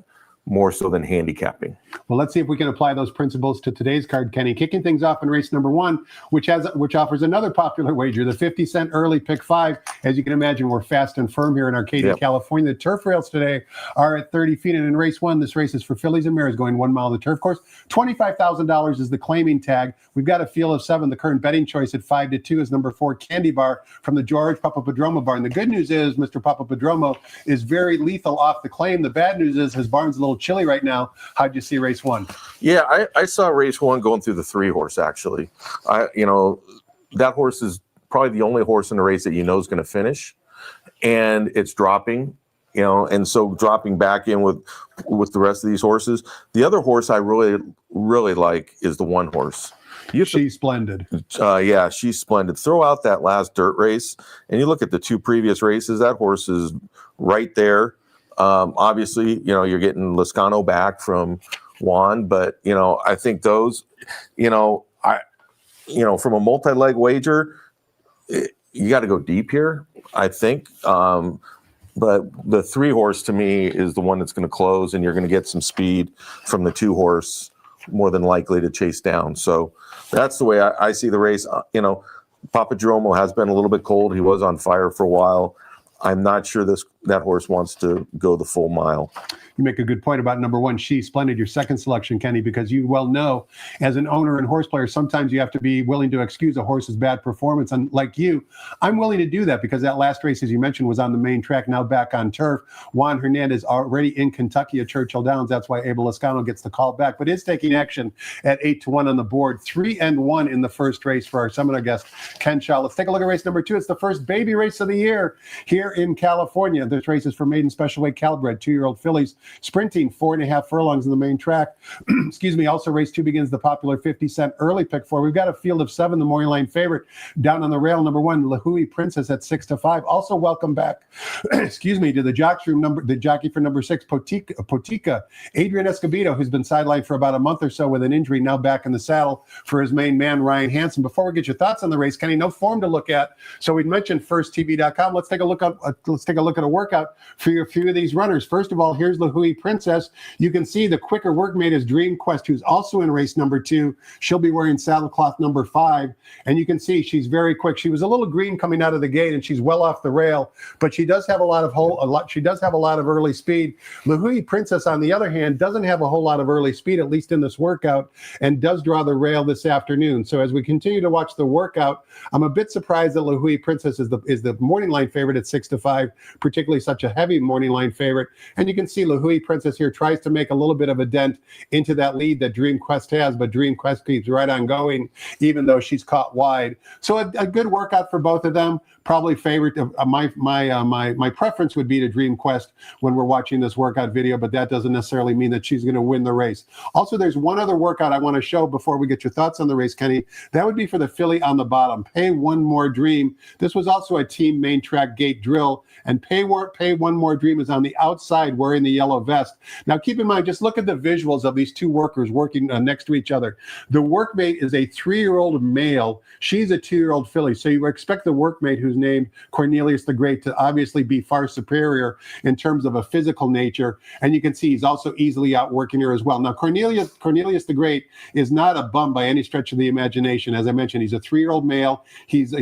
C: more so than handicapping.
B: Well, let's see if we can apply those principles to today's card, Kenny. Kicking things off in race number 1, which offers another popular wager, the 50-cent early pick 5. As you can imagine, we're fast and firm here in Arcadia, California. The turf rails today are at 30 feet. And in race 1, this race is for fillies and mares going 1 mile of the turf course. $25,000 is the claiming tag. We've got a field of 7. The current betting choice at 5-2 is number 4, Candy Bar from the George Papapadromo barn. The good news is Mr. Papapadromo is very lethal off the claim. The bad news is his barn's a little chilly right now. How'd you see race 1?
C: Yeah, I saw race 1 going through the 3 horse, actually. That horse is probably the only horse in the race that is going to finish, and it's dropping, and so dropping back in with the rest of these horses. The other horse I really, really like is the 1 horse.
B: She's splendid.
C: Yeah, she's splendid. Throw out that last dirt race, and you look at the 2 previous races, that horse is right there. Obviously, you're getting Lascano back from Juan, but I think those, from a multi-leg wager, you got to go deep here, I think. But the 3 horse to me is the one that's going to close, and you're going to get some speed from the 2 horse, more than likely to chase down. So that's the way I see the race. Papadromo has been a little bit cold. He was on fire for a while. I'm not sure that horse wants to go the full mile.
B: You make a good point about number 1, She's Splendid, your second selection, Kenny, because you well know, as an owner and horse player, sometimes you have to be willing to excuse a horse's bad performance. And like you, I'm willing to do that because that last race, as you mentioned, was on the main track, now back on turf. Juan Hernandez already in Kentucky at Churchill Downs. That's why Abel Lascano gets the call back, but is taking action at 8-1 on the board. 3-1 in the first race for our seminar guest, Ken Shaw. Let's take a look at race number 2. It's the first baby race of the year here in California. This race is for maiden special weight Calbred, 2-year-old fillies, sprinting 4.5 furlongs in the main track. Excuse me. Also, race 2 begins the popular 50-cent early pick 4. We've got a field of 7. The morning line favorite down on the rail, number 1, Lahui Princess at 6-5. Also, welcome back, excuse me, to the jockey for number 6, Potica, Adrian Escobedo, who's been sidelined for about a month or so with an injury, now back in the saddle for his main man, Ryan Hansen. Before we get your thoughts on the race, Kenny, no form to look at. So we mentioned FirstTV.com. Let's take a look at a workout for a few of these runners. First of all, here's Lahui Princess. You can see the quicker workmate is Dream Quest, who's also in race number 2. She'll be wearing saddle cloth number 5, and you can see she's very quick. She was a little green coming out of the gate, and she's well off the rail, but she does have a lot of early speed. Lahui Princess, on the other hand, doesn't have a whole lot of early speed, at least in this workout, and does draw the rail this afternoon. So as we continue to watch the workout, I'm a bit surprised that Lahui Princess is the morning line favorite at 6-5, particularly such a heavy morning line favorite. And you can see Lahui Princess here tries to make a little bit of a dent into that lead that Dream Quest has, but Dream Quest keeps right on going, even though she's caught wide. So a good workout for both of them. Probably favorite. My preference would be to Dream Quest when we're watching this workout video, but that doesn't necessarily mean that she's going to win the race. Also, there's one other workout I want to show before we get your thoughts on the race, Kenny. That would be for the filly on the bottom, Pay One More Dream. This was also a team main track gate drill, and Pay One More Dream is on the outside wearing the yellow vest. Now, keep in mind, just look at the visuals of these two workers working next to each other. The workmate is a 3-year-old male. She's a 2-year-old filly. So you expect the workmate, who's named Cornelius the Great, to obviously be far superior in terms of a physical nature. And you can see he's also easily outworking her as well. Now, Cornelius the Great is not a bum by any stretch of the imagination. As I mentioned, he's a 3-year-old male. He's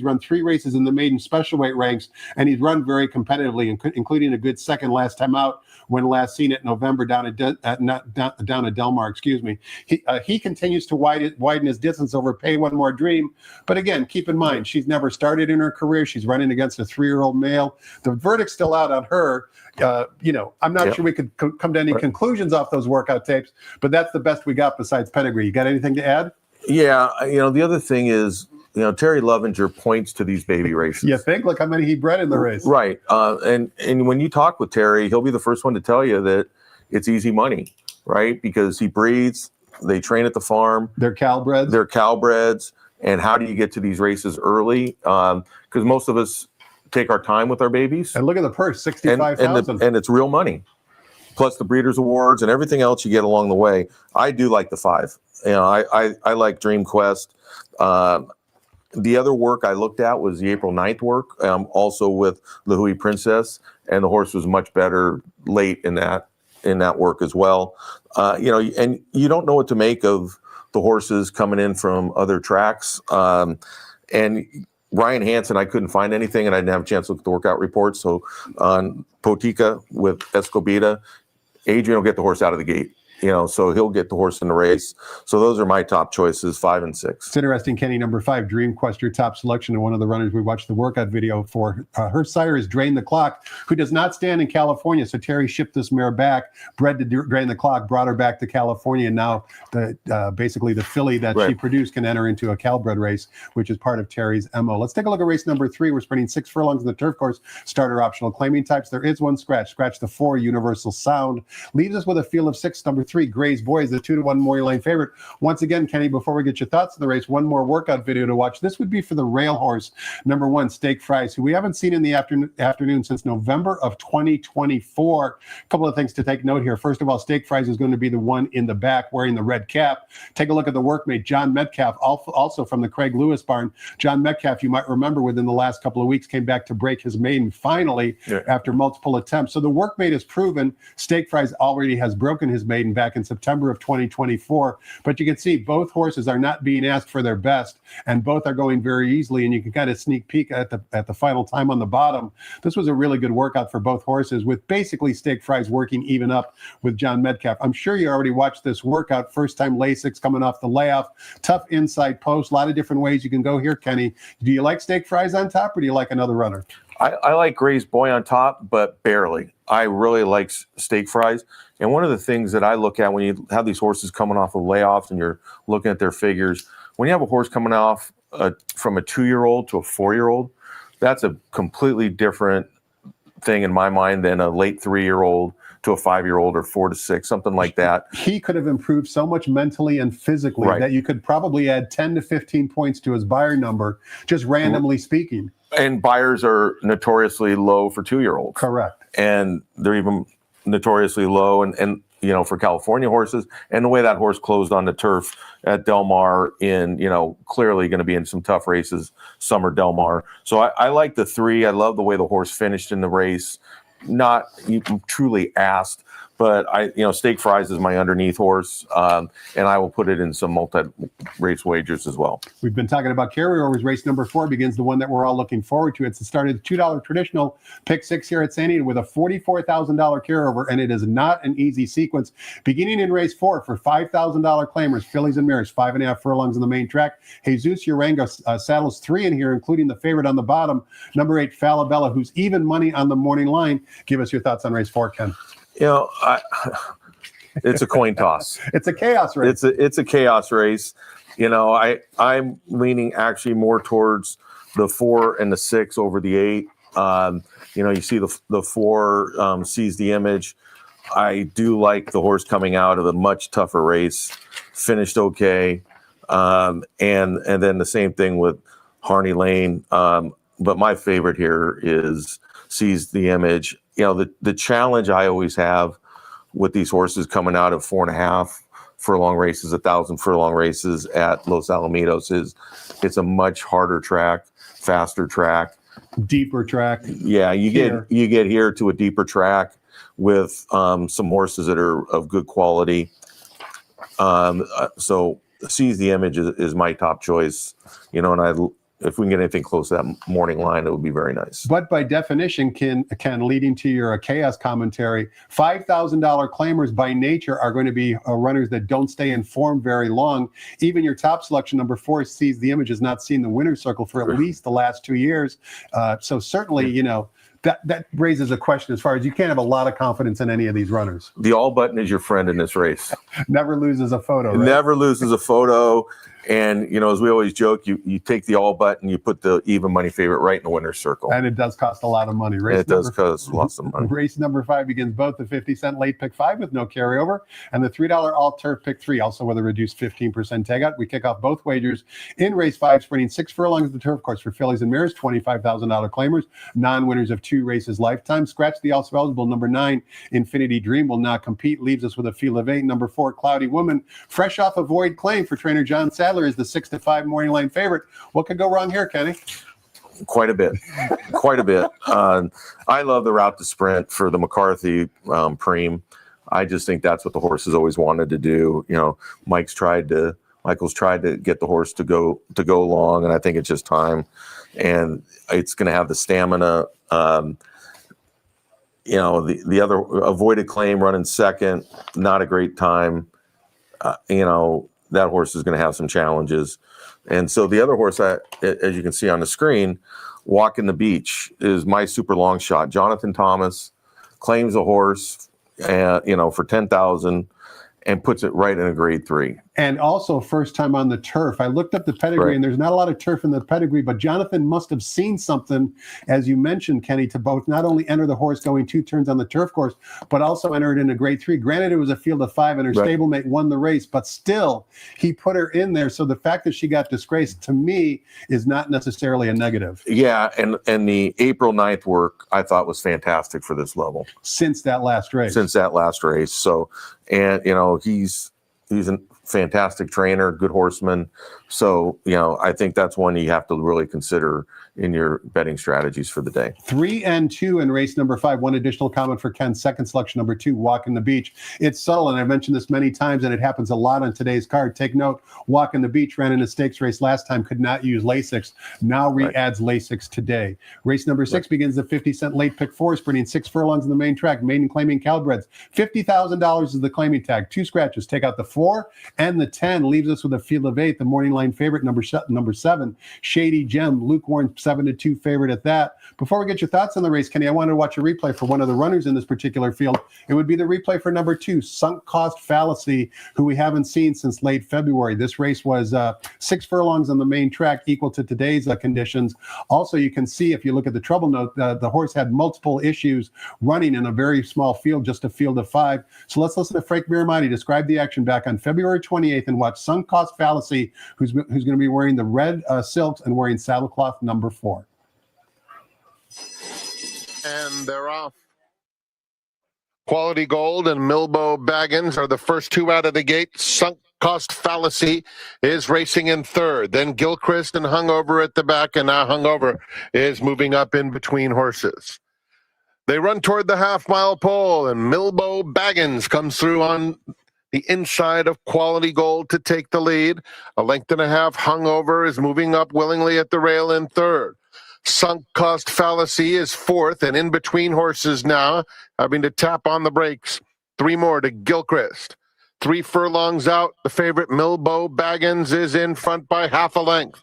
B: run 3 races in the maiden special weight ranks, and he's run very competitively, including a good second last time out when last seen at November down at Del Mar. Excuse me. He continues to widen his distance over Pay One More Dream. But again, keep in mind, she's never started in her career. She's running against a 3-year-old male. The verdict's still out on her. I'm not sure we could come to any conclusions off those workout tapes, but that's the best we got besides pedigree. You got anything to add?
C: Yeah, the other thing is, Terry Lovinger points to these baby races.
B: You think? Look how many he bred in the race.
C: Right. And when you talk with Terry, he'll be the first one to tell you that it's easy money, right? Because he breeds, they train at the farm.
B: They're
C: Cowbreds. And how do you get to these races early? Because most of us take our time with our babies.
B: And look at the purse, $65,000.
C: And it's real money, plus the Breeders' Awards and everything else you get along the way. I do like the 5. I like Dream Quest. The other work I looked at was the April 9th work, also with the Hui Princess, and the horse was much better late in that work as well. And you don't know what to make of the horses coming in from other tracks. And Ryan Hansen, I couldn't find anything, and I didn't have a chance to look at the workout report. So on Potica with Escobita, Adrian will get the horse out of the gate. So he'll get the horse in the race. So those are my top choices, 5 and 6.
B: It's interesting, Kenny, number 5, Dream Quest, your top selection, and one of the runners we watched the workout video for. Her sire is Drain the Clock, who does not stand in California. So Terry shipped this mare back, bred to Drain the Clock, brought her back to California. And now basically the filly that she produced can enter into a Calbred race, which is part of Terry's MO. Let's take a look at race number 3. We're sprinting 6 furlongs in the turf course, starter optional claiming types. There is one scratch. Scratch the 4, Universal Sound. Leaves us with a field of 6, number 3, Gray's Boys, the 2-1 Maury Lane favorite. Once again, Kenny, before we get your thoughts on the race, one more workout video to watch. This would be for the rail horse, number 1, Steak Fries, who we haven't seen in the afternoon since November of 2024. A couple of things to take note here. First of all, Steak Fries is going to be the one in the back wearing the red cap. Take a look at the workmate, John Metcalf, also from the Craig Lewis barn. John Metcalf, you might remember, within the last couple of weeks, came back to break his maiden finally after multiple attempts. So the workmate is proven. Steak Fries already has broken his maiden back in September of 2024. But you can see both horses are not being asked for their best, and both are going very easily. And you can kind of sneak peek at the final time on the bottom. This was a really good workout for both horses, with basically Steak Fries working even up with John Metcalf. I'm sure you already watched this workout. First time Lasix coming off the layoff. Tough inside post. A lot of different ways you can go here, Kenny. Do you like Steak Fries on top, or do you like another runner?
C: I like Gray's Boy on top, but barely. I really like Steak Fries. And one of the things that I look at when you have these horses coming off of layoffs and you're looking at their figures, when you have a horse coming off from a 2-year-old to a 4-year-old, that's a completely different thing in my mind than a late 3-year-old to a 5-year-old or 4 to 6, something like that.
B: He could have improved so much mentally and physically that you could probably add 10 to 15 points to his buyer number, just randomly speaking.
C: And buyers are notoriously low for 2-year-olds.
B: Correct.
C: And they're even notoriously low and for California horses. And the way that horse closed on the turf at Del Mar in, clearly going to be in some tough races, Summer Del Mar. So I like the 3. I love the way the horse finished in the race. Not truly asked, but Steak Fries is my underneath horse, and I will put it in some multi-race wagers as well.
B: We've been talking about carryovers. Race number 4 begins the one that we're all looking forward to. It's the start of the $2 traditional pick 6 here at St. Anita with a $44,000 carryover, and it is not an easy sequence. Beginning in race 4 for $5,000 claimers, fillies and mares, 5.5 furlongs on the main track. Jesus Urango saddles 3 in here, including the favorite on the bottom, number 8 Falabella, who's even money on the morning line. Give us your thoughts on race 4, Ken.
C: It's a coin toss.
B: It's a chaos race.
C: It's a chaos race. I'm leaning actually more towards the 4 and the 6 over the 8. You see the 4 Seize the Image. I do like the horse coming out of a much tougher race, finished okay, and then the same thing with Harney Lane. But my favorite here is Seize the Image. The challenge I always have with these horses coming out of 4.5 furlong races, 1,000 furlong races at Los Alamitos is it's a much harder track, faster track,
B: deeper track.
C: Yeah, you get here to a deeper track with some horses that are of good quality. So Seize the Image is my top choice, and I if we can get anything close to that morning line, it would be very nice.
B: But by definition, Ken, leading to your chaos commentary, $5,000 claimers by nature are going to be runners that don't stay in form very long. Even your top selection, number 4, sees the image, has not seen the winner's circle for at least the last 2 years. So certainly, you know, that raises a question as far as you can't have a lot of confidence in any of these runners.
C: The all button is your friend in this race.
B: Never loses a photo. Right?
C: Never loses a photo. And, you know, as we always joke, you take the all button, you put the even money favorite right in the winner's circle.
B: And it does cost a lot of money.
C: It does cost lots of money.
B: Race number 5 begins both the 50-cent late pick 5 with no carryover and the $3 all turf pick 3, also with a reduced 15% tagout. We kick off both wagers in race 5, sprinting 6 furlongs of the turf course for fillies and mares, $25,000 claimers, non-winners of 2 races lifetime. Scratch the also eligible number 9, Infinity Dream will not compete, leaves us with a field of 8. Number 4, Cloudy Woman, fresh off a void claim for trainer John Sadler, is the 6-5 morning line favorite. What could go wrong here, Kenny?
C: Quite a bit. Quite a bit. I love the route to sprint for the McCarthy Preem. I just think that's what the horse has always wanted to do. You know, Michael's tried to get the horse to go long, and I think it's just time. And it's going to have the stamina. You know, the other avoided claim running second, not a great time. You know, that horse is going to have some challenges. And so the other horse, as you can see on the screen, Walking the Beach, is my super long shot. Jonathan Thomas claims a horse, you know, for $10,000 and puts it right in a grade 3.
B: And also first time on the turf. I looked up the pedigree, and there's not a lot of turf in the pedigree, but Jonathan must have seen something, as you mentioned, Kenny, to both not only enter the horse going 2 turns on the turf course, but also enter it in a grade 3. Granted, it was a field of 5 and her stablemate won the race, but still he put her in there. So the fact that she got disgraced, to me, is not necessarily a negative.
C: Yeah, and the April 9th work I thought was fantastic for this level.
B: Since that last race.
C: So, and, you know, he's a fantastic trainer, good horseman. So, you know, I think that's one you have to really consider in your betting strategies for the day.
B: 3 and 2 in race number 5. One additional comment for Ken's second selection, number 2, Walking the Beach. It's subtle, and I've mentioned this many times, and it happens a lot on today's card. Take note, Walking the Beach ran in a stakes race last time, could not use Lasix. Now re-adds Lasix today. Race number 6 begins the 50-cent late pick 4, sprinting 6 furlongs in the main track. Maiden claiming Cowbreds. $50,000 is the claiming tag. 2 scratches. Take out the 4 and the 10. Leaves us with a field of 8. The morning line favorite, number 7, Shady Gem. Lukewarm 7-2 favorite at that. Before we get your thoughts on the race, Kenny, I wanted to watch a replay for one of the runners in this particular field. It would be the replay for number 2, Sunk Cost Fallacy, who we haven't seen since late February. This race was 6 furlongs on the main track, equal to today's conditions. Also, you can see, if you look at the trouble note, the horse had multiple issues running in a very small field, just a field of 5. So let's listen to Frank Miramati describe the action back on February 28th and watch Sunk Cost Fallacy, who's going to be wearing the red silks and wearing saddlecloth number 4.
A: And they're off. Quality Gold and Milbo Baggins are the first 2 out of the gate. Sunk Cost Fallacy is racing in 3rd. Then Gilchrist and Hungover at the back, and now Hungover is moving up in between horses. They run toward the half-mile pole, and Milbo Baggins comes through on the inside of Quality Gold to take the lead. A length and a half. Hungover is moving up willingly at the rail in 3rd. Sunk Cost Fallacy is 4th, and in between horses now, having to tap on the brakes. 3 more to Gilchrist. 3 furlongs out, the favorite Milbo Baggins is in front by half a length.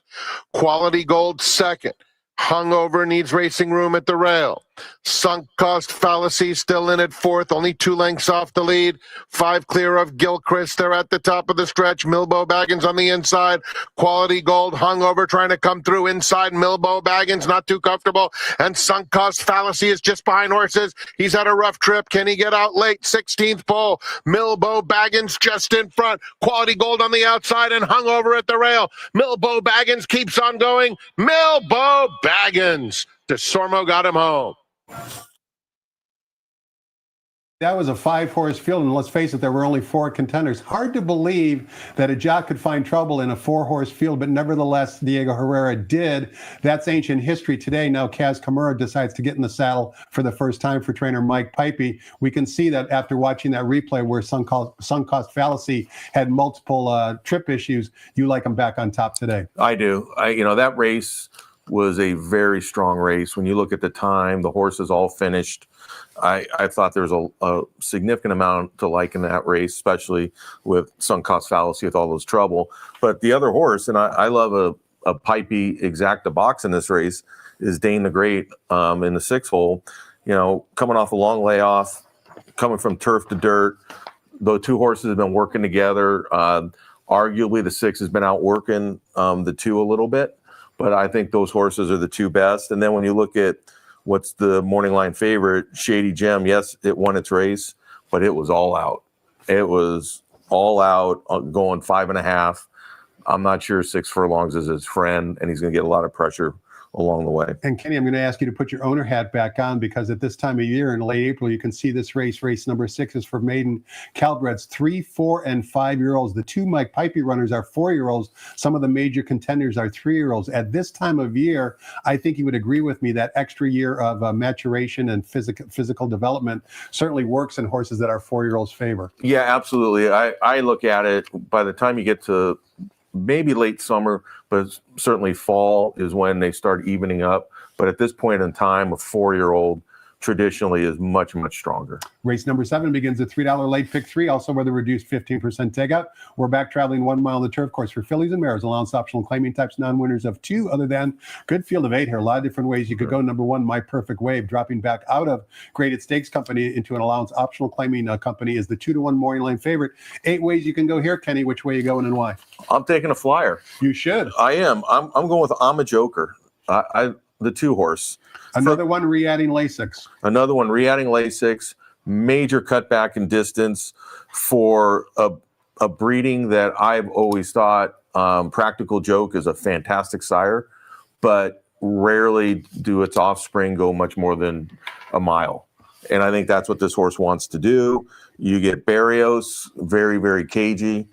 A: Quality Gold 2nd. Hungover needs racing room at the rail. Sunk Cost Fallacy still in at 4th, only 2 lengths off the lead. 5 clear of Gilchrist. They're at the top of the stretch. Milbo Baggins on the inside. Quality Gold, Hungover trying to come through inside. Milbo Baggins not too comfortable. And Sunk Cost Fallacy is just behind horses. He's had a rough trip. Can he get out late? 16th pole. Milbo Baggins just in front. Quality Gold on the outside and Hungover at the rail. Milbo Baggins keeps on going. Milbo Baggins. DeSormo got him home.
B: That was a 5-horse field, and let's face it, there were only 4 contenders. Hard to believe that a jock could find trouble in a 4-horse field, but nevertheless, Diego Herrera did. That's ancient history today. Now, Kaz Kimura decides to get in the saddle for the first time for trainer Mike Pipey. We can see that after watching that replay where sunk cost fallacy had multiple trip issues, you like him back on top today.
C: I do. That race was a very strong race. When you look at the time, the horses all finished. I thought there was a significant amount to like in that race, especially with sunk cost fallacy with all those trouble. But the other horse, and I love a Pipey exacta box in this race, is Dane the Great in the 6 hole. Coming off a long layoff, coming from turf to dirt. The 2 horses have been working together. Arguably, the 6 has been outworking the 2 a little bit, but I think those horses are the 2 best. And then when you look at what's the morning line favorite, Shady Gem, yes, it won its race, but it was all out. It was all out, going 5.5. I'm not sure 6 furlongs is his friend, and he's going to get a lot of pressure along the way.
B: And Kenny, I'm going to ask you to put your owner hat back on, because at this time of year in late April, you can see this race number 6 is for maiden Caldbreds, 3, 4, and 5-year-olds. The 2 Mike Pipey runners are 4-year-olds. Some of the major contenders are 3-year-olds. At this time of year, I think you would agree with me that extra year of maturation and physical development certainly works in horses that are 4-year-olds' favor.
C: Yeah, absolutely. I look at it, by the time you get to maybe late summer, but certainly fall is when they start evening up. But at this point in time, a 4-year-old traditionally is much, much stronger.
B: Race number 7 begins at $3 late pick 3, also with a reduced 15% takeout. We're back traveling 1 mile on the turf course for fillies and mares, allowance optional claiming types, non-winners of 2 other than. Good field of 8 here. A lot of different ways you could go. Number 1, My Perfect Wave, dropping back out of Graded Stakes Company into an allowance optional claiming company, is the 2-1 morning line favorite. 8 ways you can go here, Kenny. Which way are you going and why?
C: I'm taking a flyer.
B: You should.
C: I am. I'm going with I'm a Joker. The 2 horse.
B: Another one re-adding Lasix.
C: Another one re-adding Lasix. Major cutback in distance for a breeding that I've always thought Practical Joke is a fantastic sire, but rarely do its offspring go much more than a mile. And I think that's what this horse wants to do. You get Barrios, very, very cagey,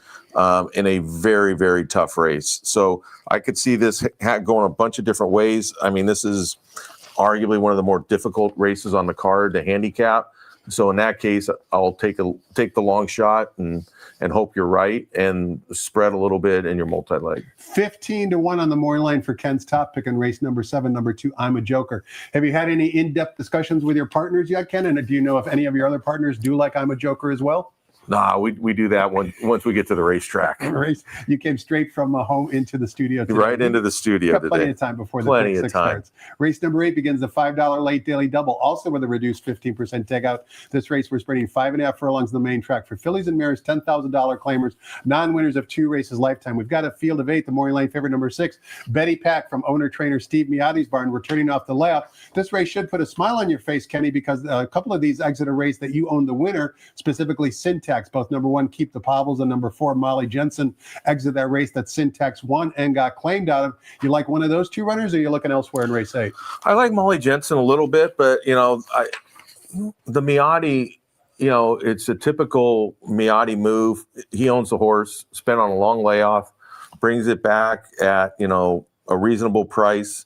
C: in a very, very tough race. So I could see this going a bunch of different ways. I mean, this is arguably one of the more difficult races on the card to handicap. So in that case, I'll take the long shot and hope you're right and spread a little bit in your multi-leg.
B: 15-1 on the morning line for Ken's top pick in race number 7, number 2, I'm a Joker. Have you had any in-depth discussions with your partners yet, Ken? And do you know if any of your other partners do like I'm a Joker as well?
C: Nah, we do that once we get to the racetrack.
B: You came straight from home into the studio today.
C: Right into the studio
B: Got
C: today.
B: plenty of time before the
C: Plenty
B: pick 6
C: of time.
B: starts. Race number 8 begins the $5 late daily double, also with a reduced 15% takeout. This race, we're spreading 5.5 furlongs on the main track for fillies and mares, $10,000 claimers, non-winners of 2 races lifetime. We've got a field of 8. The morning line favorite, number 6, Betty Pack from owner-trainer Steve Miotti's barn, returning off the layoff. This race should put a smile on your face, Kenny, because a couple of these exit a race that you own the winner, specifically Syntax. Both number 1, Keep the Pobbles, and number 4, Molly Jensen, exit that race that Syntax won and got claimed out of. You like one of those 2 runners, or are you looking elsewhere in race 8?
C: I like Molly Jensen a little bit, but the Miotti, it's a typical Miotti move. He owns the horse, spent on a long layoff, brings it back at a reasonable price,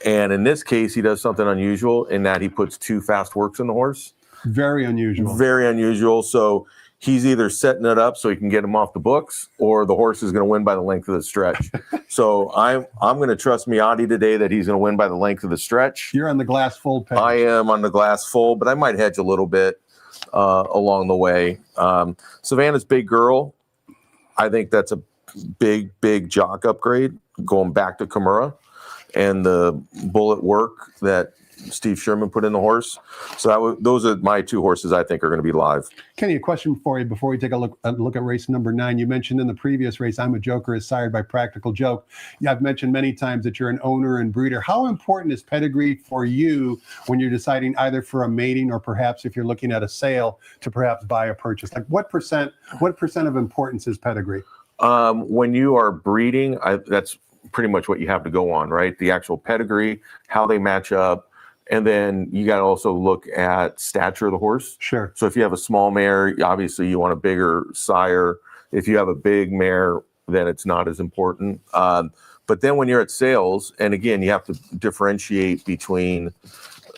C: and in this case, he does something unusual in that he puts 2 fast works in the horse. Very unusual. So he's either setting it up so he can get him off the books, or the horse is going to win by the length of the stretch. So I'm going to trust Miotti today that he's going to win by the length of the stretch.
B: You're on the glass full page.
C: I am on the glass full, but I might hedge a little bit along the way. Savannah's Big Girl, I think that's a big jock upgrade, going back to Kimura and the bullet work that Steve Sherman put in the horse. So those are my 2 horses I think are going to be live.
B: Kenny, a question for you before we take a look at race number 9. You mentioned in the previous race, I'm a Joker is sired by Practical Joke. I've mentioned many times that you're an owner and breeder. How important is pedigree for you when you're deciding either for a mating or perhaps if you're looking at a sale to perhaps buy a purchase? Like what percent of importance is pedigree?
C: When you are breeding, that's pretty much what you have to go on, right? The actual pedigree, how they match up, And then you got to also look at stature of the horse.
B: Sure.
C: So if you have a small mare, obviously you want a bigger sire. If you have a big mare, then it's not as important. But then when you're at sales, and again, you have to differentiate between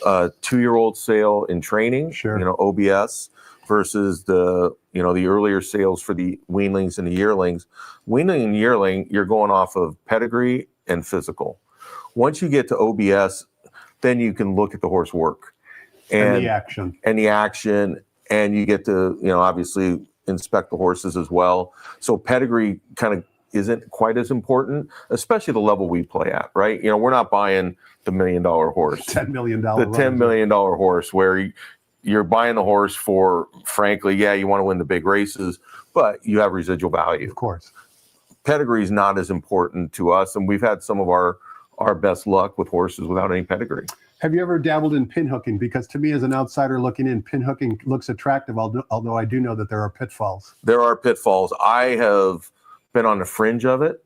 C: a 2-year-old sale in training,
B: Sure.
C: OBS, versus the earlier sales for the weanlings and the yearlings. Weanling and yearling, you're going off of pedigree and physical. Once you get to OBS, then you can look at the horse work
B: And the action.
C: And you get to, obviously inspect the horses as well. So pedigree kind of isn't quite as important, especially the level we play at, right? We're not buying the $1 million horse,
B: $10 million.
C: the $10 million horse where you're buying the horse for, frankly, yeah, you want to win the big races, but you have residual value.
B: Of course.
C: Pedigree is not as important to us. And we've had some of our best luck with horses without any pedigree.
B: Have you ever dabbled in pin hooking? Because to me, as an outsider looking in, pin hooking looks attractive, although I do know that there are pitfalls.
C: There are pitfalls. I have been on the fringe of it.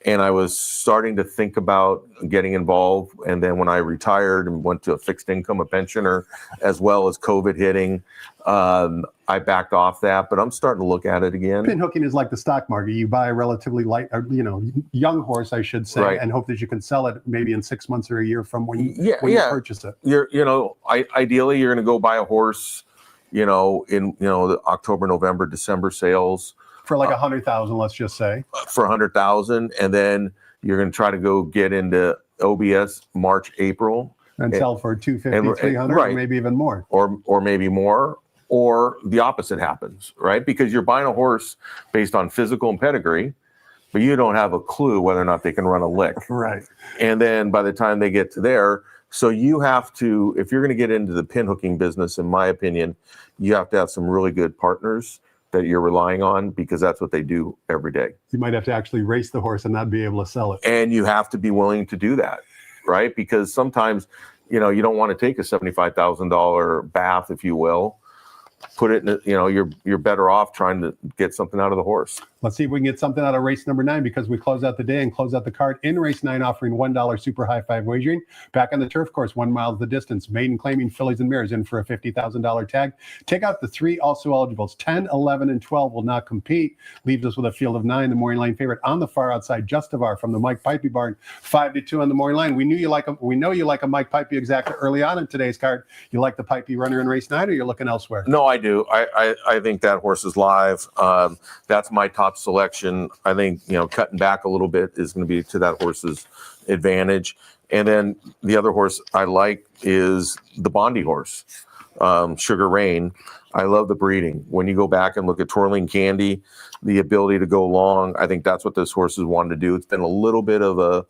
C: And I was starting to think about getting involved. And then when I retired and went to a fixed income, a pensioner, as well as COVID hitting, I backed off that, but I'm starting to look at it again.
B: Pin hooking is like the stock market. You buy a relatively light, young horse, I should say,
C: Right.
B: and hope that you can sell it maybe in 6 months or a year from when you purchase it.
C: Ideally, you're going to go buy a horse, in the October, November, December sales.
B: For like 100,000, let's just say.
C: For 100,000, and then you're going to try to go get into OBS March, April,
B: And sell for 250, 300,
C: right.
B: or maybe even more.
C: or maybe more, or the opposite happens, right? Because you're buying a horse based on physical and pedigree, but you don't have a clue whether or not they can run a lick.
B: Right.
C: And then by the time they get to there, so you have to, if you're going to get into the pin hooking business, in my opinion, you have to have some really good partners that you're relying on, because that's what they do every day.
B: You might have to actually race the horse and not be able to sell it.
C: And you have to be willing to do that, right? Because sometimes, you don't want to take a $75,000 bath, if you will. Put it in, you're better off trying to get something out of the horse.
B: Let's see if we can get something out of race number 9, because we close out the day and close out the card in race 9, offering $1 super high five wagering. Back on the turf course, 1 mile is the distance. Maiden claiming fillies and mares in for a $50,000 tag. Take out the 3 also eligibles. 10, 11, and 12 will not compete. Leaves us with a field of 9. The morning line favorite on the far outside, Justivar from the Mike Pipey barn, 5-2 on the morning line. We know you like a Mike Pipey exacta early on in today's card. You like the Pipey runner in race 9, or you're looking elsewhere?
C: No, I do. I think that horse is live. That's my top selection. I think, cutting back a little bit is going to be to that horse's advantage. And then the other horse I like is the Bondi horse, Sugar Rain. I love the breeding. When you go back and look at Twirling Candy, the ability to go long, I think that's what this horse has wanted to do. It's been a little bit of a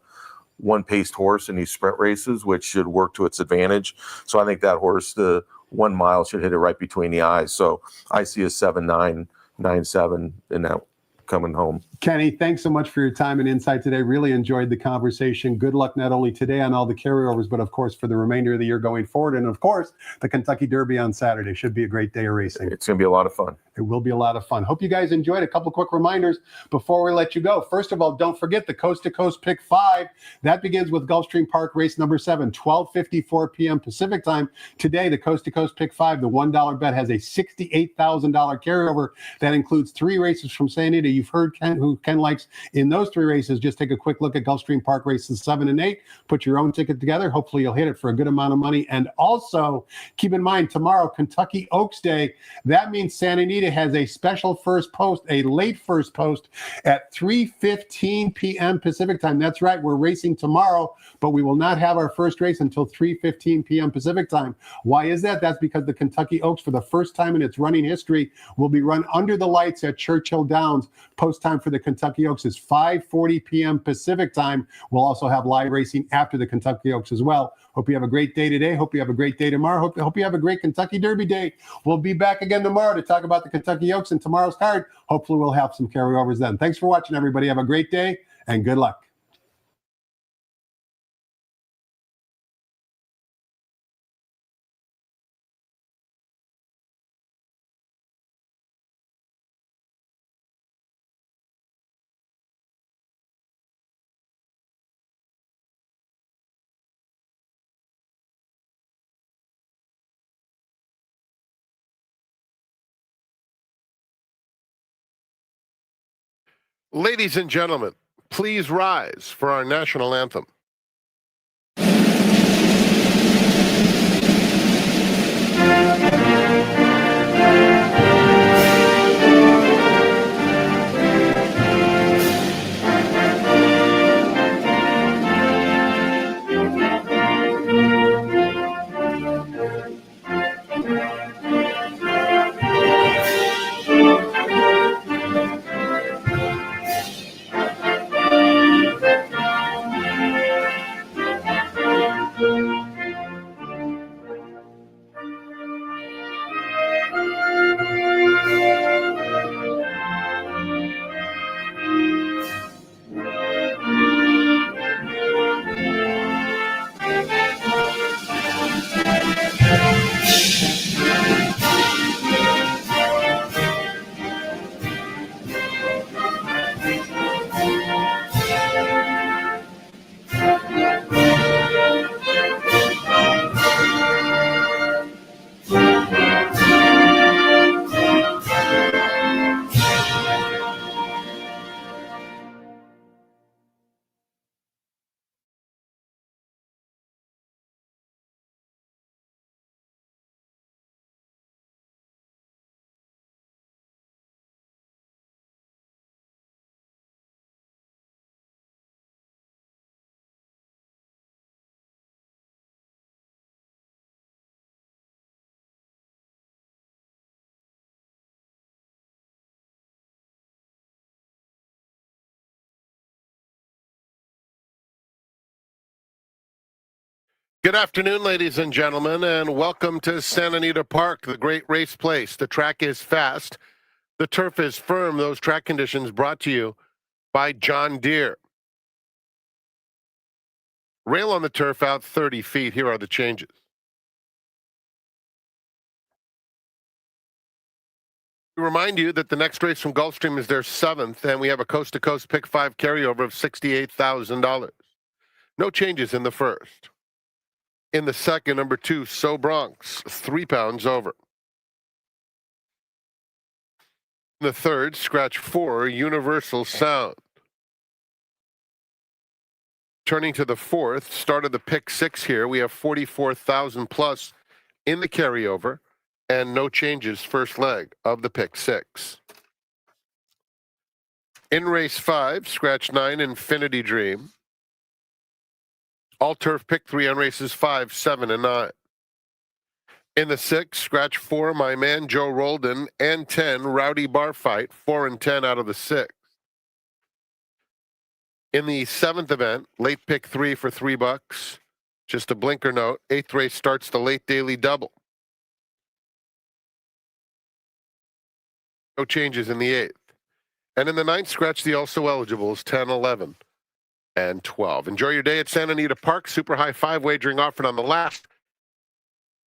C: one-paced horse in these sprint races, which should work to its advantage. So I think that horse, the 1 mile, should hit it right between the eyes. So I see a 7-9, 9-7 in that coming home.
B: Kenny, thanks so much for your time and insight today. Really enjoyed the conversation. Good luck not only today on all the carryovers, but of course for the remainder of the year going forward. And of course, the Kentucky Derby on Saturday should be a great day of racing.
C: It's going to be a lot of fun.
B: It will be a lot of fun. Hope you guys enjoyed. A couple quick reminders before we let you go. First of all, don't forget the Coast to Coast Pick 5. That begins with Gulfstream Park race number 7, 12:54 p.m. Pacific time. Today, the Coast to Coast Pick 5, the $1 bet, has a $68,000 carryover. That includes 3 races from San Anita. You've heard who Ken likes in those 3 races. Just take a quick look at Gulfstream Park races 7 and 8. Put your own ticket together. Hopefully, you'll hit it for a good amount of money. And also, keep in mind, tomorrow, Kentucky Oaks Day. That means Santa Anita has a special first post, a late first post at 3:15 p.m. Pacific time. That's right, we're racing tomorrow, but we will not have our first race until 3:15 p.m. Pacific time. Why is that? That's because the Kentucky Oaks, for the first time in its running history, will be run under the lights at Churchill Downs. Post time for the Kentucky Oaks is 5:40 p.m. Pacific time. We'll also have live racing after the Kentucky Oaks as well. Hope you have a great day today. Hope you have a great day tomorrow. Hope you have a great Kentucky Derby day. We'll be back again tomorrow to talk about the Kentucky Oaks and tomorrow's card. Hopefully we'll have some carryovers then. Thanks for watching, everybody. Have a great day and good luck.
A: Ladies and gentlemen, please rise for our national anthem. Good afternoon, ladies and gentlemen, and welcome to Santa Anita Park, the great race place. The track is fast. The turf is firm. Those track conditions brought to you by John Deere. Rail on the turf out 30 feet. Here are the changes. We remind you that the next race from Gulfstream is their 7th, and we have a coast-to-coast pick 5 carryover of $68,000. No changes in the first. In the second, number 2, So Bronx, 3 pounds over. In the third, scratch 4, Universal Sound. Turning to the fourth, start of the pick 6 here. We have 44,000 plus in the carryover and no changes first leg of the pick 6. In race 5, scratch 9, Infinity Dream. All turf pick 3 on races 5, 7, and 9. In the 6, scratch 4, My Man Joe Roldan, and 10, Rowdy Bar Fight, 4 and 10 out of the 6. In the 7th event, late pick 3 for $3. Just a blinker note, 8th race starts the late daily double. No changes in the 8th. And in the 9th, scratch the also eligibles, 10, 11, and 12. Enjoy your day at Santa Anita Park. Super high 5 wagering offered on the last.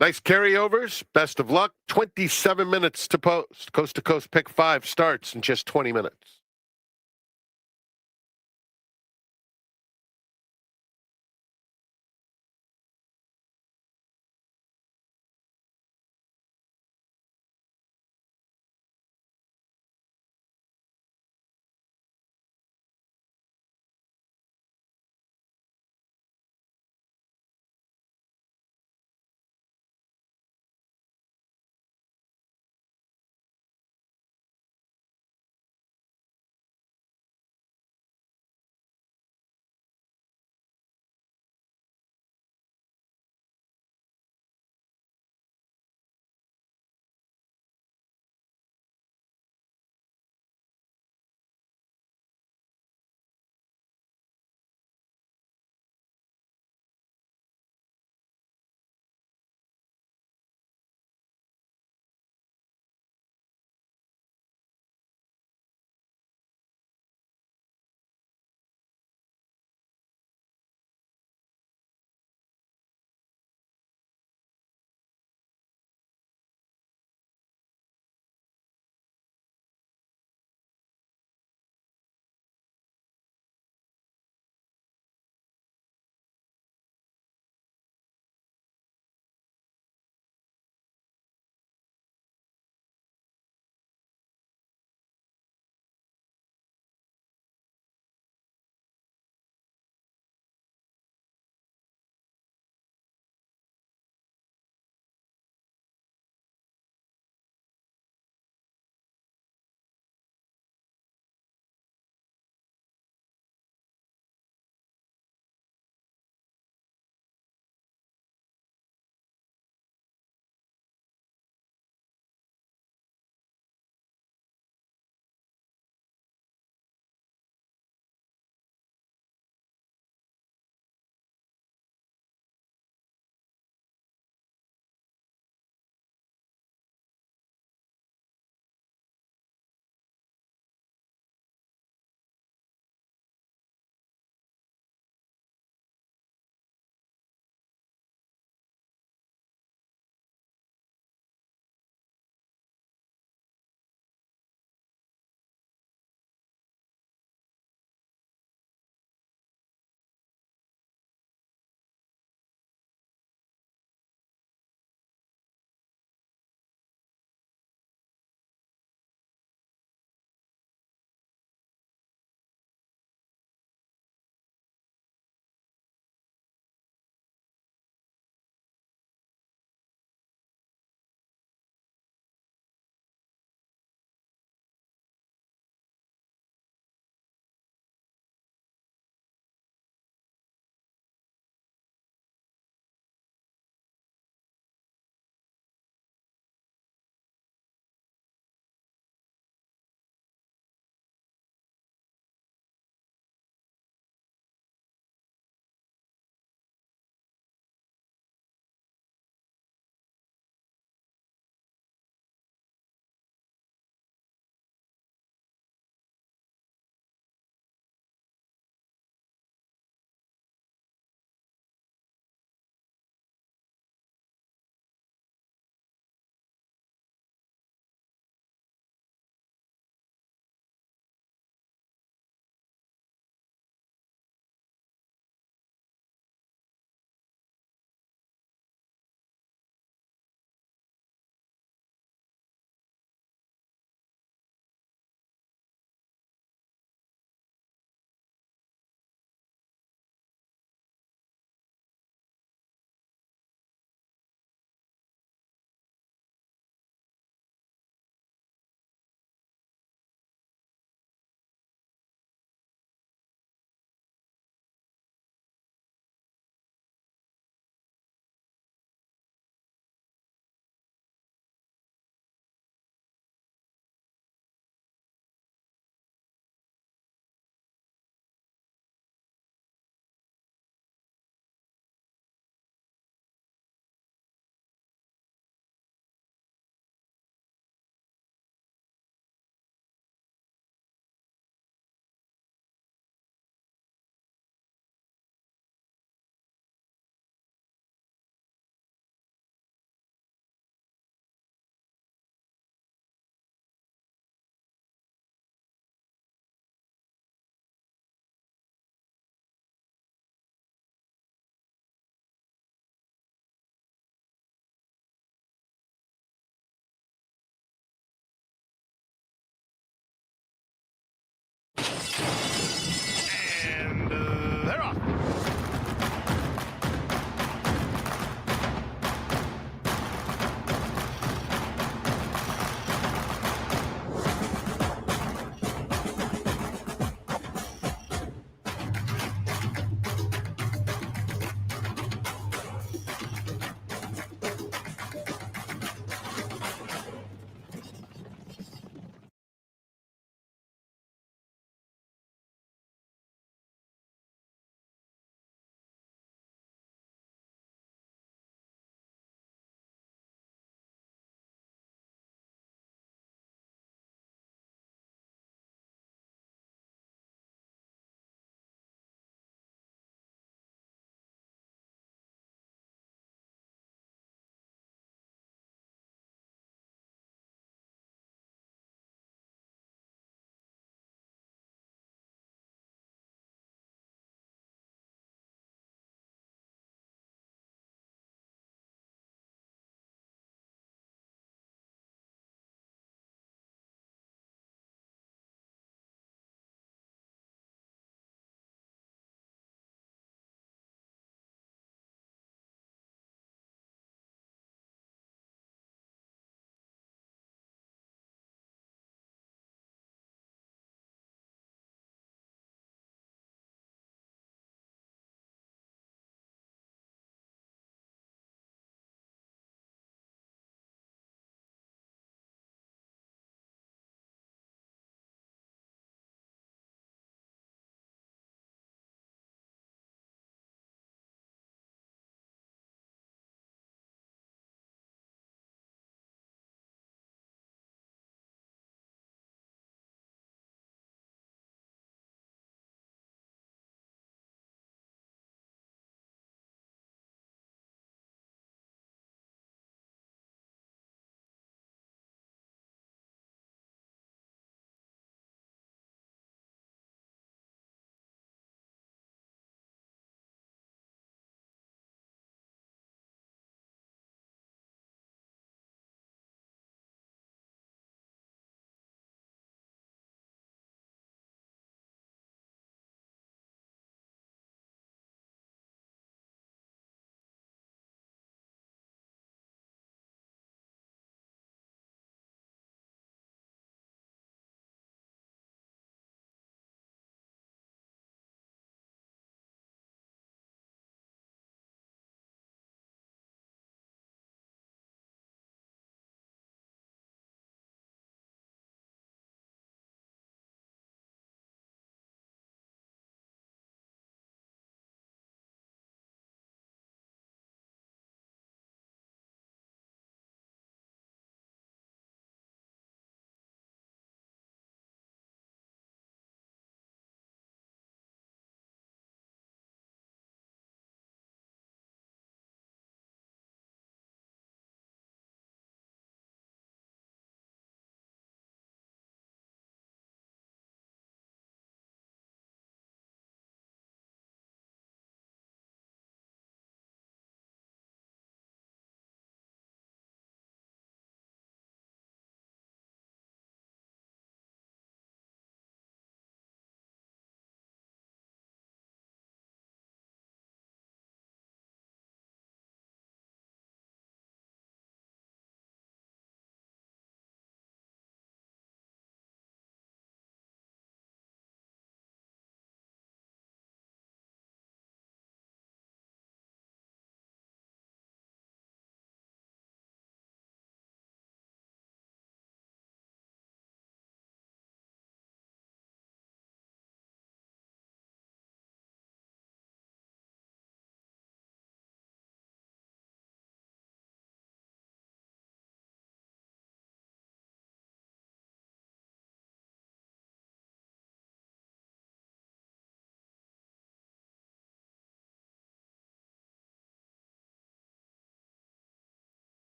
A: Nice carryovers. Best of luck. 27 minutes to post. Coast to coast pick 5 starts in just 20 minutes.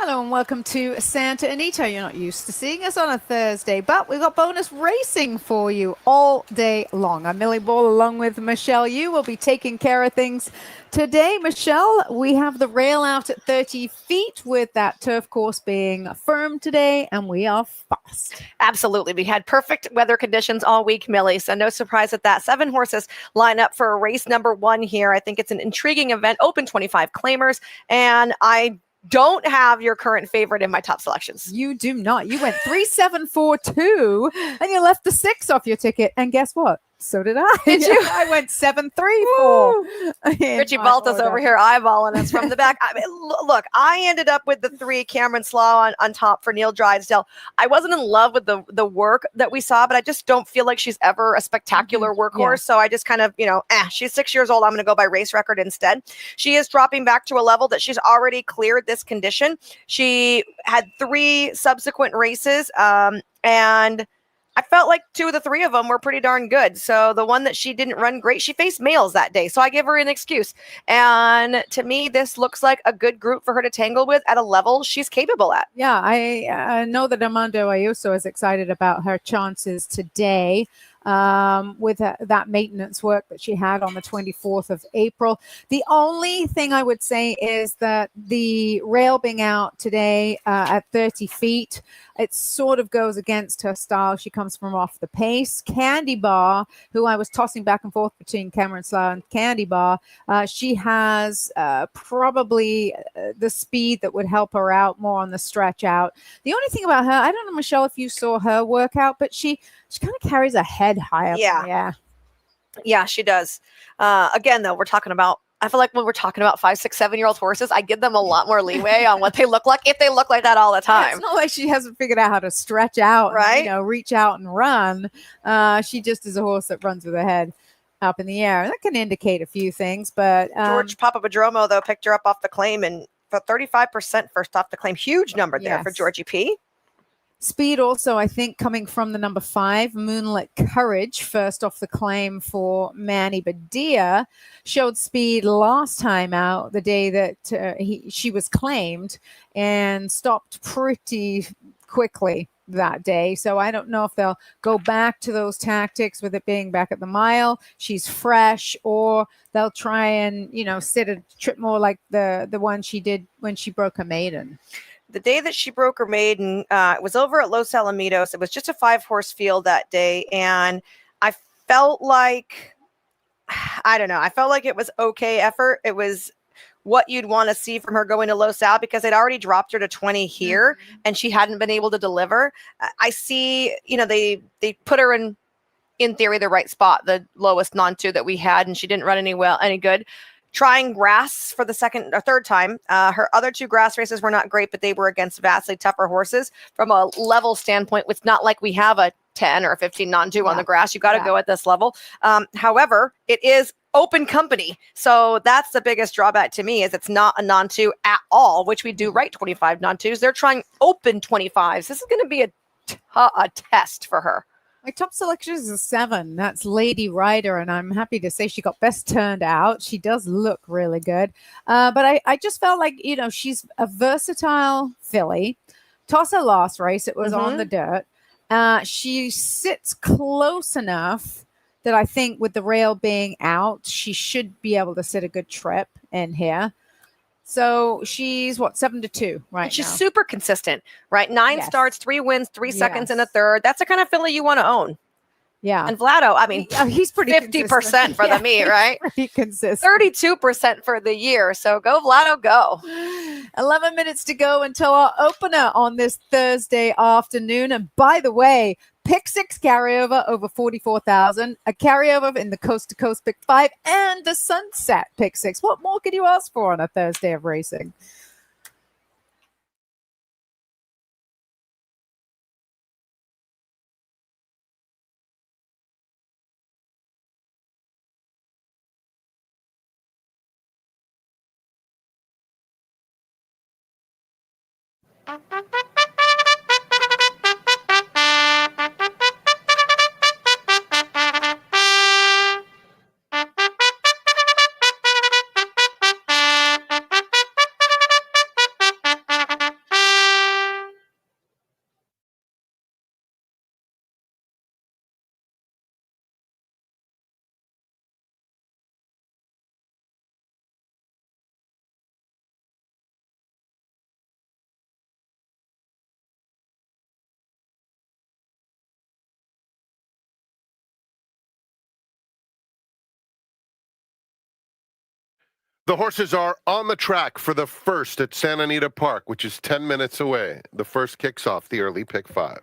D: Hello and welcome to Santa Anita. You're not used to seeing us on a Thursday, but we've got bonus racing for you all day long. I'm Millie Ball along with Michelle. You will be taking care of things today. Michelle, we have the rail out at 30 feet with that turf course being firm today, and we are fast.
E: Absolutely. We had perfect weather conditions all week, Millie, so no surprise at that. 7 horses line up for race number 1 here. I think it's an intriguing event, open 25 claimers, and I don't have your current favorite in my top selections.
D: You do not. You went 3-7-4-2 and you left the 6 off your ticket. And guess what? So did I.
E: Did you?
D: I went 7-3-4.
E: Richie Balta's over here eyeballing us from the back. I mean, look, I ended up with the 3 Cameron Slaw on top for Neil Drysdale. I wasn't in love with the work that we saw, but I just don't feel like she's ever a spectacular workhorse. Yeah. So I just kind of, she's 6 years old. I'm going to go by race record instead. She is dropping back to a level that she's already cleared this condition. She had 3 subsequent races, and I felt like 2 of the 3 of them were pretty darn good. So the one that she didn't run great, she faced males that day. So I give her an excuse. And to me, this looks like a good group for her to tangle with at a level she's capable at.
D: Yeah, I know that Armando Ayuso is excited about her chances today. With that maintenance work that she had on the 24th of April. The only thing I would say is that the rail being out today at 30 feet, it sort of goes against her style. She comes from off the pace. Candy Bar, who I was tossing back and forth between Cameron Slough and Candy Bar, she has probably the speed that would help her out more on the stretch out. The only thing about her, I don't know, Michelle, if you saw her workout, but she kind of carries her head high up.
E: Yeah. Yeah, she does. Again, though, I feel like when we're talking about 5, 6, 7-year-old horses, I give them a lot more leeway on what they look like if they look like that all the time.
D: It's not like she hasn't figured out how to stretch out,
E: right?
D: And, reach out and run. She just is a horse that runs with her head up in the air. That can indicate a few things, but
E: George Papapadromo, though, picked her up off the claim and for 35% first off the claim. Huge number there for Georgie P.
D: Speed also, I think, coming from the number 5, Moonlit Courage, first off the claim for Manny Badia, showed speed last time out, the day that she was claimed, and stopped pretty quickly that day. So I don't know if they'll go back to those tactics with it being back at the mile. She's fresh, or they'll try and, sit a trip more like the one she did when she broke her maiden.
E: The day that she broke her maiden, it was over at Los Alamitos. It was just a 5-horse field that day. And I felt like, I felt like it was okay effort. It was what you'd want to see from her going to Los Al, because they'd already dropped her to 20 here and she hadn't been able to deliver. I see, they put her in theory, the right spot, the lowest non-2 that we had, and she didn't run any good. Trying grass for the second or third time. Her other 2 grass races were not great, but they were against vastly tougher horses from a level standpoint. It's not like we have a 10 or a 15 non-2 on the grass. You got to go at this level. However, it is open company. So that's the biggest drawback to me, is it's not a non-2 at all, which we do right 25 non-2s. They're trying open 25s. This is going to be a test for her.
D: My top selection is a 7. That's Lady Rider, and I'm happy to say she got best turned out. She does look really good. But I just felt like, she's a versatile filly. Toss her last race. It was on the dirt. She sits close enough that I think with the rail being out, she should be able to sit a good trip in here. So she's 7-2 right now.
E: She's super consistent, right? 9 starts, 3 wins, 3 seconds and a third. That's the kind of filly you want to own.
D: Yeah.
E: And Vlado,
D: he's pretty
E: 50% for the meet, right?
D: Pretty consistent.
E: 32% for the year. So go, Vlado, go.
D: 11 minutes to go until our opener on this Thursday afternoon. And by the way, Pick 6 carryover over 44,000, a carryover in the Coast to Coast Pick 5, and the Sunset Pick 6. What more could you ask for on a Thursday of racing?
A: The horses are on the track for the first at Santa Anita Park, which is 10 minutes away. The first kicks off the early pick 5.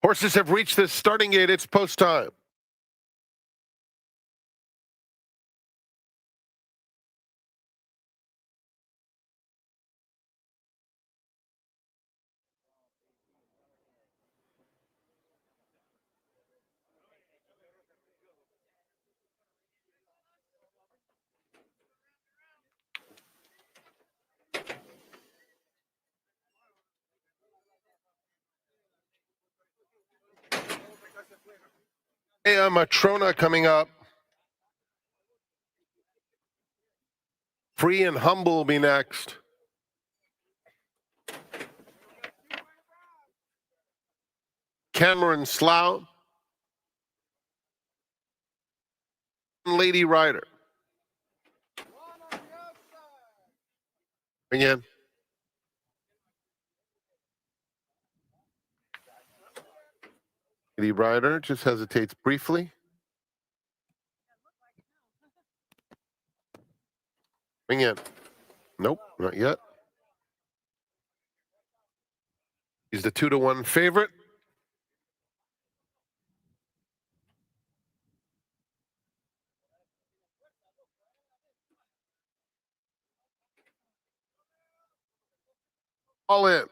A: Horses have reached the starting gate. It's post time. Hey, Matrona coming up. Free and Humble will be next. Cameron Slough. Lady Rider. Again. Lady Rider just hesitates briefly. Bring in. Nope, not yet. He's the 2-1 favorite. All in.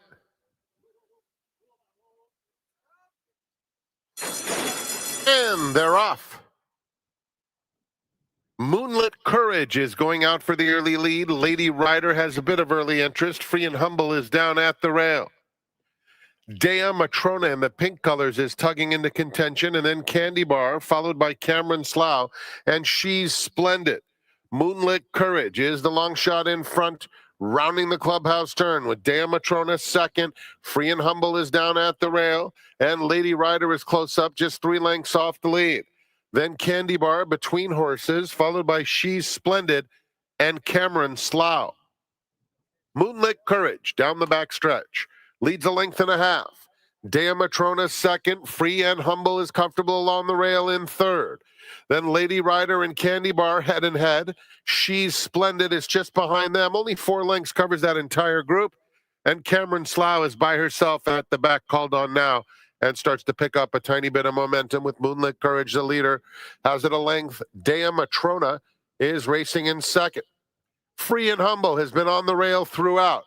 A: And they're off. Moonlit Courage is going out for the early lead. Lady Rider has a bit of early interest. Free and Humble is down at the rail. Dea Matrona in the pink colors is tugging into contention, and then Candy Bar, followed by Cameron Slough, and She's Splendid. Moonlit Courage is the long shot in front, rounding the clubhouse turn with Dea Matrona second. Free and Humble is down at the rail, and Lady Rider is close up, just 3 lengths off the lead. Then Candy Bar between horses, followed by She's Splendid and Cameron Slough. Moonlit Courage down the back stretch leads a length and a half. Dea Matrona second. Free and Humble is comfortable along the rail in third. Then Lady Rider and Candy Bar head and head. She's Splendid is just behind them. Only 4 lengths covers that entire group. And Cameron Slough is by herself at the back, called on now, and starts to pick up a tiny bit of momentum with Moonlit Courage, the leader. Has it a length. Dea Matrona is racing in second. Free and Humble has been on the rail throughout.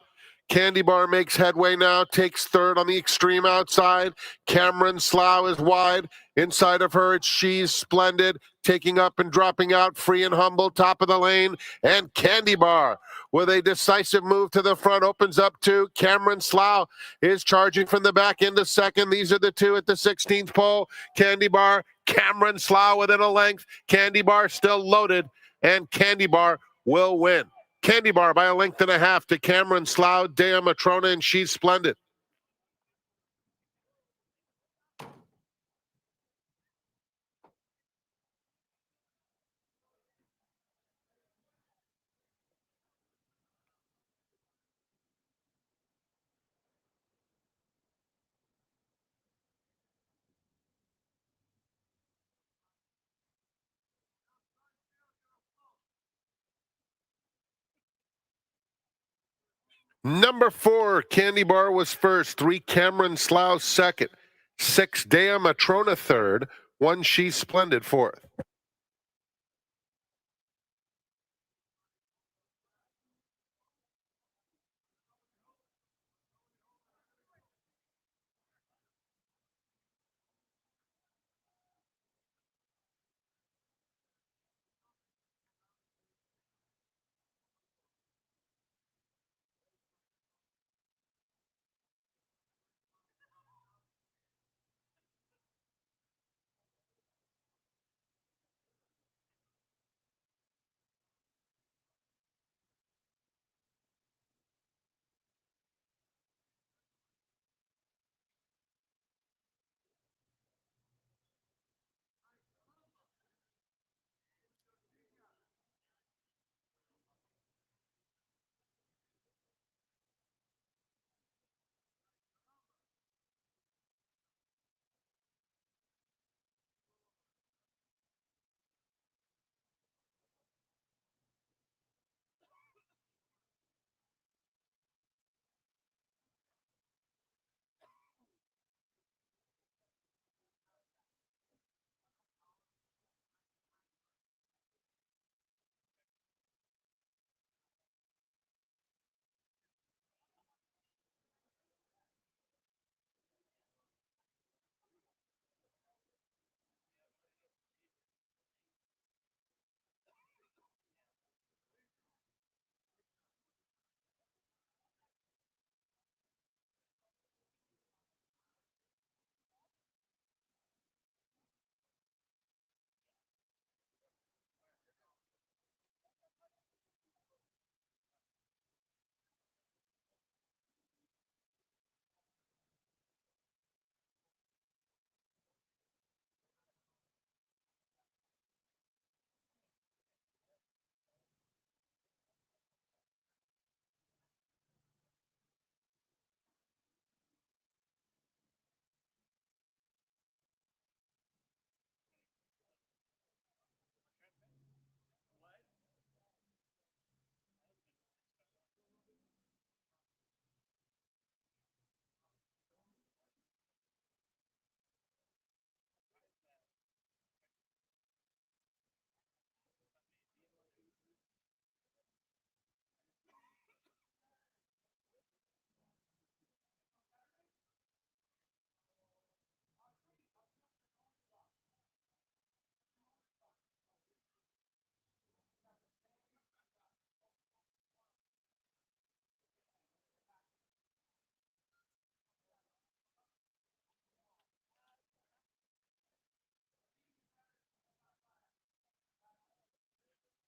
A: Candy Bar makes headway now, takes third on the extreme outside. Cameron Slough is wide. Inside of her, it's She's Splendid, taking up and dropping out. Free and Humble, top of the lane. And Candy Bar, with a decisive move to the front, opens up to Cameron Slough, is charging from the back into second. These are the two at the 16th pole. Candy Bar, Cameron Slough within a length. Candy Bar still loaded, and Candy Bar will win. Candy Bar by a length and a half to Cameron Slough, Dea Matrona, and She's Splendid. Number 4, Candy Bar was first. 3, Cameron Slough second. 6, Dea Matrona third. 1, She's Splendid fourth.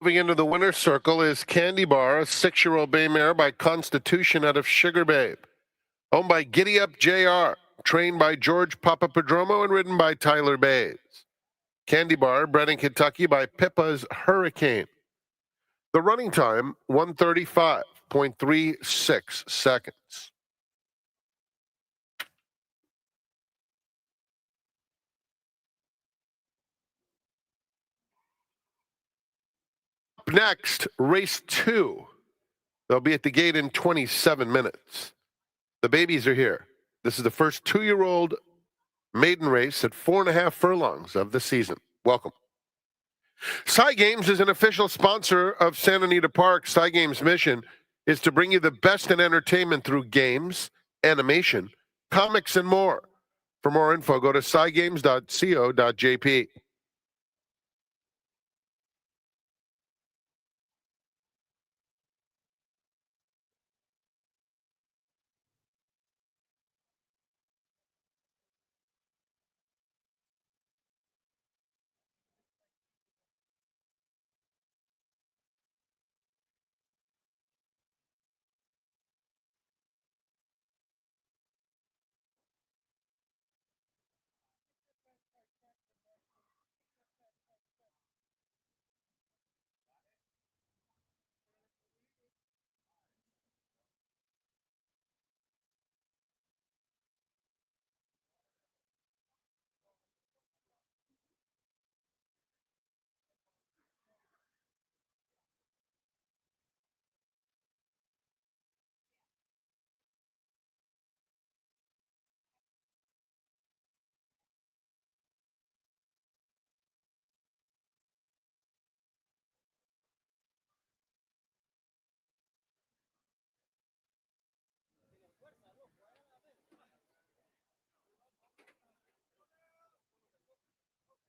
A: Moving into the winner's circle is Candy Bar, a 6-year-old bay mare by Constitution out of Sugar Babe. Owned by Giddy Up JR, trained by George Papapadromo and ridden by Tyler Bays. Candy Bar, bred in Kentucky by Pippa's Hurricane. The running time, 1:35.36 seconds. Up next, race 2. They'll be at the gate in 27 minutes. The babies are here. This is the first 2-year-old maiden race at 4.5 furlongs of the season. Welcome. Cy Games is an official sponsor of Santa Anita Park. Cy Games' mission is to bring you the best in entertainment through games, animation, comics, and more. For more info, go to cygames.co.jp.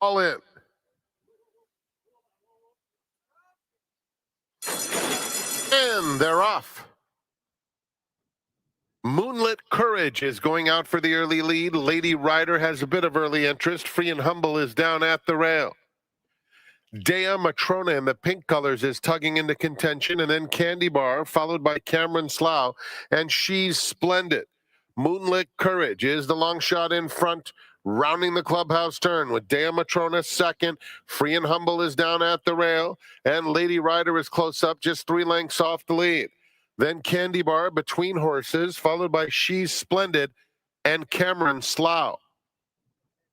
A: All in. And they're off. Moonlit Courage is going out for the early lead. Lady Rider has a bit of early interest. Free and Humble is down at the rail. Dea Matrona in the pink colors is tugging into contention, and then Candy Bar, followed by Cameron Slough, and She's Splendid. Moonlit Courage is the long shot in front, rounding the clubhouse turn with Dea Matrona second. Free and Humble is down at the rail, and Lady Rider is close up, just 3 lengths off the lead. Then Candy Bar between horses, followed by She's Splendid and Cameron Slough.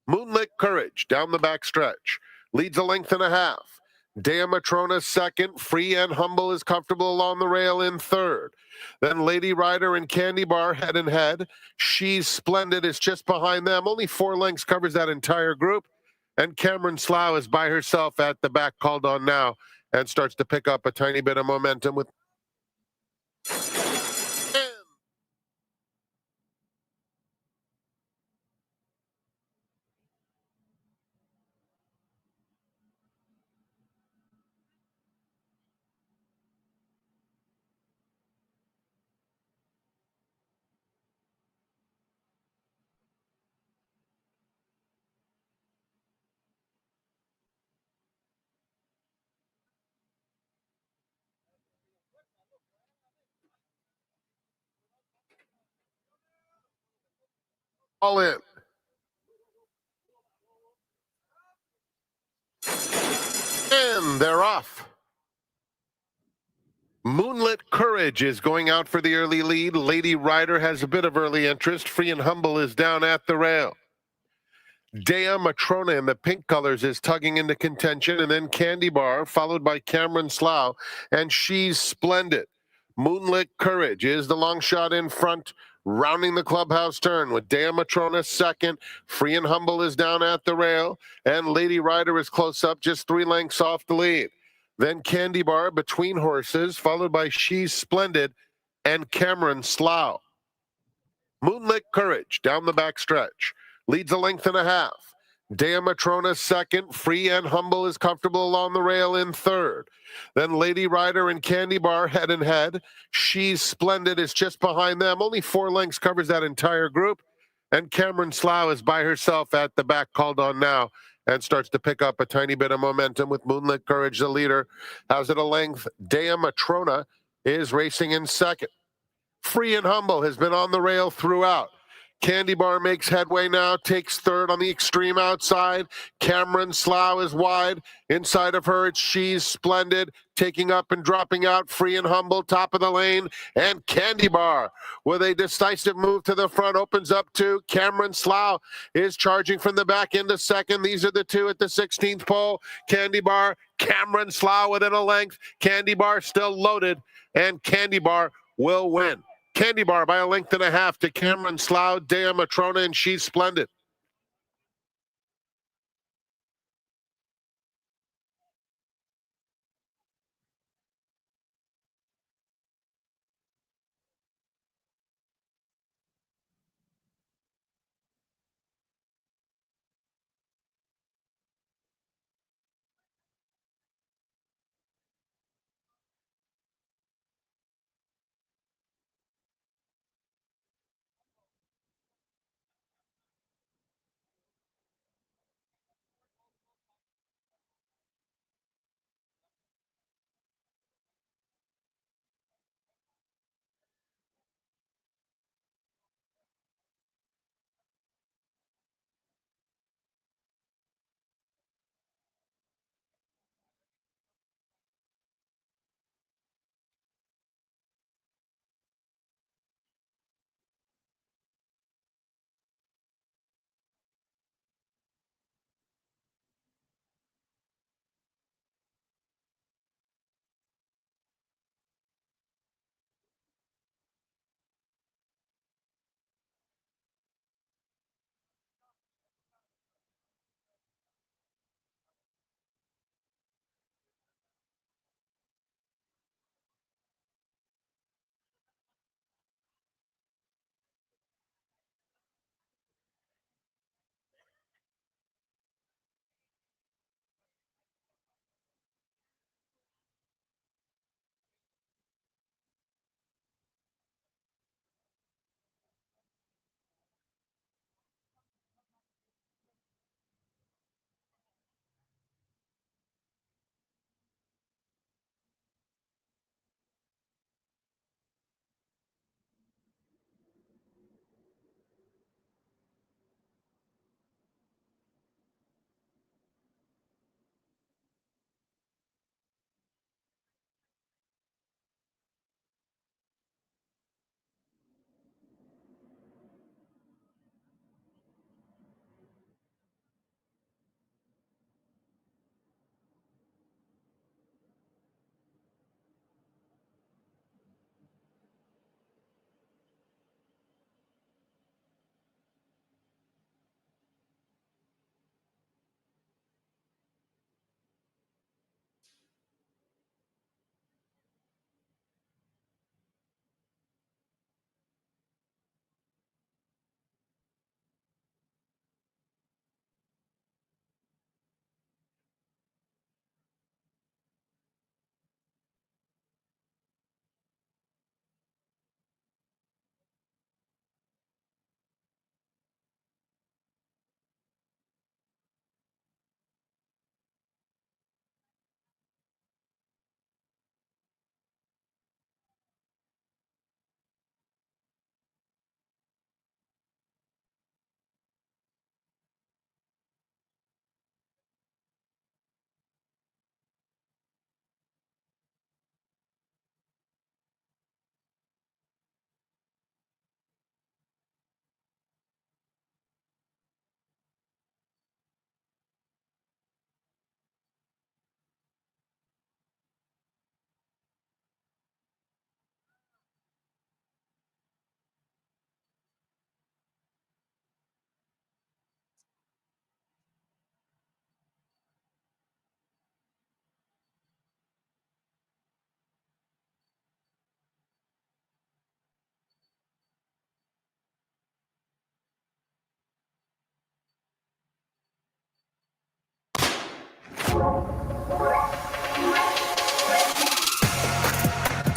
A: Moonlit Courage down the back stretch leads a length and a half. Dea Matrona second. Free and Humble is comfortable along the rail in third. Then Lady Rider and Candy Bar head and head. She's Splendid is just behind them. Only 4 lengths covers that entire group. And Cameron Slough is by herself at the back, called on now, and starts to pick up a tiny bit of momentum with all in. And they're off. Moonlit Courage is going out for the early lead. Lady Rider has a bit of early interest. Free and Humble is down at the rail. Dea Matrona in the pink colors is tugging into contention, and then Candy Bar, followed by Cameron Slough, and She's Splendid. Moonlit Courage is the long shot in front, rounding the clubhouse turn with Dea Matrona second. Free and Humble is down at the rail, and Lady Rider is close up, just 3 lengths off the lead. Then Candy Bar between horses, followed by She's Splendid and Cameron Slough. Moonlit Courage down the back stretch leads a length and a half. Dea Matrona second. Free and Humble is comfortable along the rail in third. Then Lady Rider and Candy Bar head and head. She's Splendid is just behind them. Only 4 lengths covers that entire group. And Cameron Slough is by herself at the back, called on now, and starts to pick up a tiny bit of momentum with Moonlit Courage, the leader. Has it a length. Dea Matrona is racing in second. Free and Humble has been on the rail throughout. Candy Bar makes headway now, takes third on the extreme outside. Cameron Slough is wide. Inside of her, it's She's Splendid, taking up and dropping out. Free and Humble, top of the lane. And Candy Bar, with a decisive move to the front, opens up to Cameron Slough, is charging from the back into second. These are the two at the 16th pole. Candy Bar, Cameron Slough within a length. Candy Bar still loaded, and Candy Bar will win. Candy Bar by a length and a half to Cameron Slough, Dea Matrona, and She's Splendid.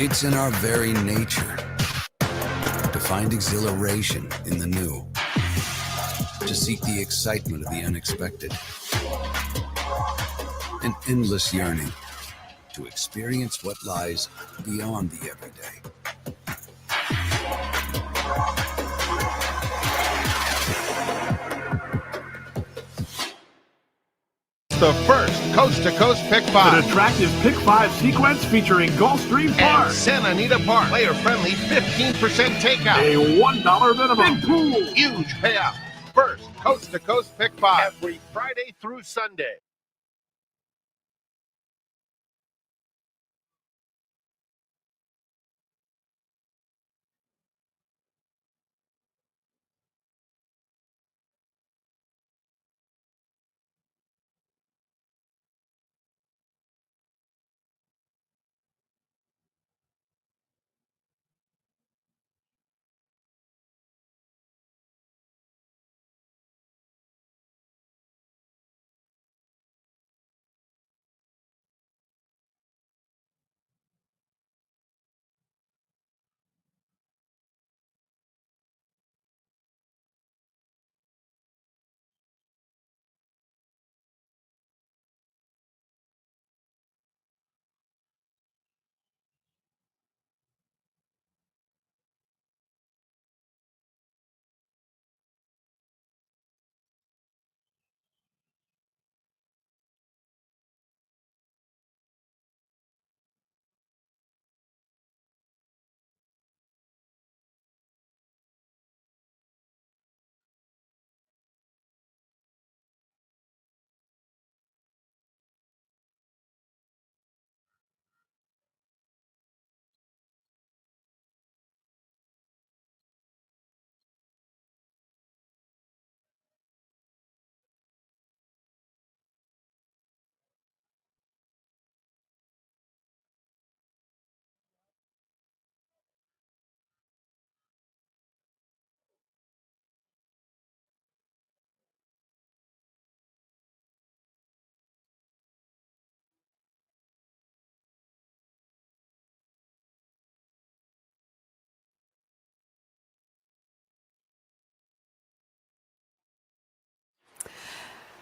F: It's in our very nature to find exhilaration in the new, to seek the excitement of the unexpected. an endless yearning to experience what lies beyond the everyday.
A: The first coast-to-coast Pick
G: An
A: 5.
G: attractive Pick 5 sequence featuring Gulfstream
A: And
G: Park.
A: Santa Anita Park. Player-friendly 15% takeout.
G: A $1 minimum. Big pool.
A: Huge payout. First coast-to-coast Pick 5. Every Friday through Sunday.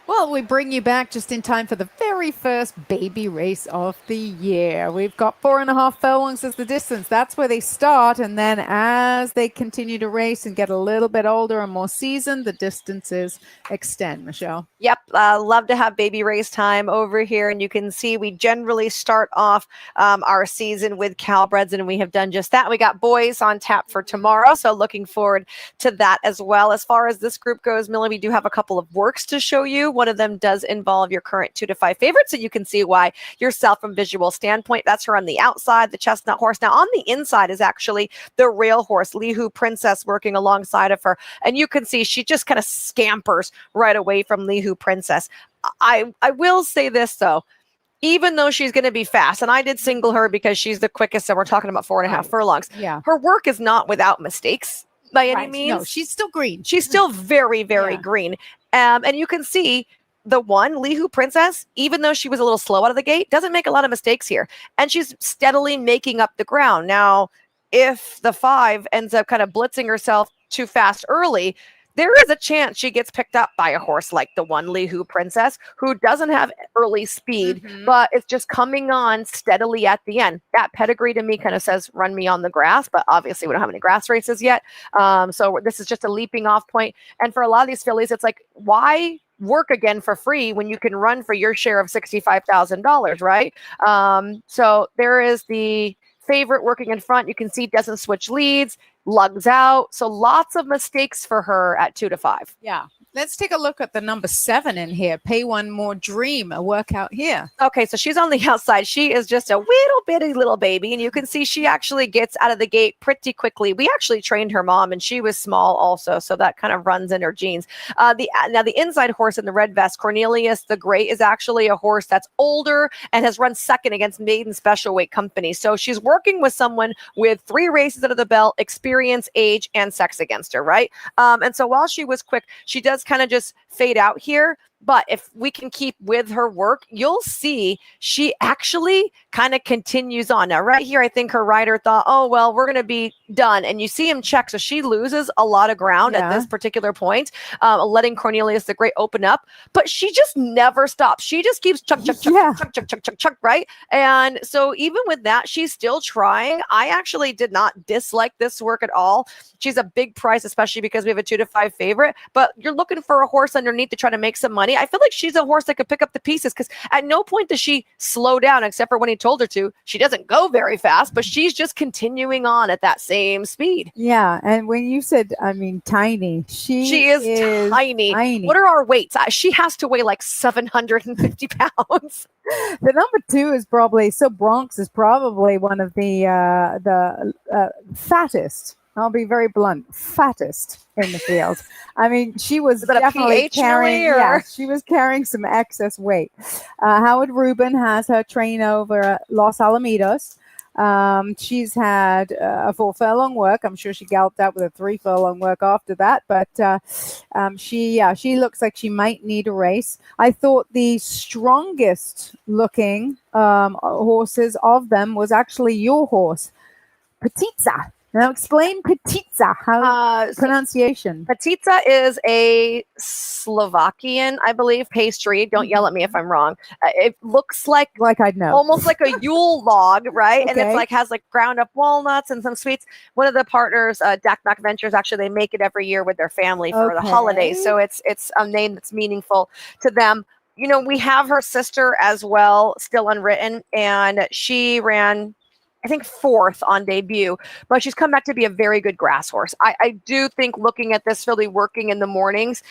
D: Well, we bring you back just in time for the very first baby race of the year. We've got 4.5 furlongs as the distance. That's where they start. And then as they continue to race and get a little bit older and more seasoned, the distances extend, Michelle.
E: Yep, love to have baby race time over here. And you can see we generally start off our season with Calbreds, and we have done just that. We got boys on tap for tomorrow, so looking forward to that as well. As far as this group goes, Millie, we do have a couple of works to show you. One of them does involve your current 2 to 5 favorites, so you can see why yourself from visual standpoint. That's her on the outside, the chestnut horse. Now on the inside is actually the rail horse, Lihu Princess, working alongside of her. And you can see she just kind of scampers right away from Lihu Princess. I will say this though, even though she's going to be fast, and I did single her because she's the quickest, and we're talking about 4.5 furlongs.
D: Yeah.
E: Her work is not without mistakes by any means.
D: No, she's still green.
E: She's still very, very green. And you can see the one, Lihu Princess, even though she was a little slow out of the gate, doesn't make a lot of mistakes here. And she's steadily making up the ground. Now, if the 5 ends up kind of blitzing herself too fast early, there is a chance she gets picked up by a horse like the one, Lihu Princess, who doesn't have early speed, but it's just coming on steadily at the end. That pedigree to me kind of says, run me on the grass, but obviously we don't have any grass races yet. So this is just a leaping off point. And for a lot of these fillies, it's like, why work again for free when you can run for your share of $65,000, right? So there is the favorite working in front. You can see doesn't switch leads, lugs out. So lots of mistakes for her at 2 to 5.
D: Yeah. Let's take a look at the number 7 in here. Pay One More Dream, a workout here.
E: Okay, so she's on the outside. She is just a little bitty little baby, and you can see she actually gets out of the gate pretty quickly. We actually trained her mom, and she was small also, so that kind of runs in her genes. Now the inside horse in the red vest, Cornelius the Great, is actually a horse that's older and has run second against Maiden Special Weight Company. So she's working with someone with 3 races under the belt, experience, age, and sex against her, right? And so while she was quick, she does kind of just fade out here. But if we can keep with her work, you'll see she actually kind of continues on. Now, right here, I think her rider thought, oh, well, we're going to be done. And you see him check. So she loses a lot of ground at this particular point, letting Cornelius the Great open up. But she just never stops. She just keeps chuck, right? And so even with that, she's still trying. I actually did not dislike this work at all. She's a big price, especially because we have a 2 to 5 favorite. But you're looking for a horse underneath to try to make some money. I feel like she's a horse that could pick up the pieces because at no point does she slow down except for when he told her to. She doesn't go very fast, but she's just continuing on at that same speed.
D: Yeah, and when you said, I mean, tiny, she is tiny.
E: What are our weights? She has to weigh like 750 pounds.
D: The number 2 is probably, so Bronx is probably one of the fattest. I'll be very blunt, fattest in the field. I mean, she was definitely carrying. Yeah, she was carrying some excess weight. Howard Rubin has her train over at Los Alamitos. She's had a 4 furlong work. I'm sure she galloped out with a 3 furlong work after that, but she looks like she might need a race. I thought the strongest looking horses of them was actually your horse, Petitza. Now explain Petitza. How pronunciation?
E: Petitza is a Slovakian, I believe, pastry. Don't yell at me if I'm wrong. It looks like
D: I'd know,
E: almost like a Yule log, right? Okay. And it's like has like ground up walnuts and some sweets. One of the partners, Dak Mac Ventures, actually they make it every year with their family for the holidays. So it's a name that's meaningful to them. You know, we have her sister as well, still unwritten, and she ran, I think, 4th on debut, but she's come back to be a very good grass horse. I do think looking at this filly working in the mornings,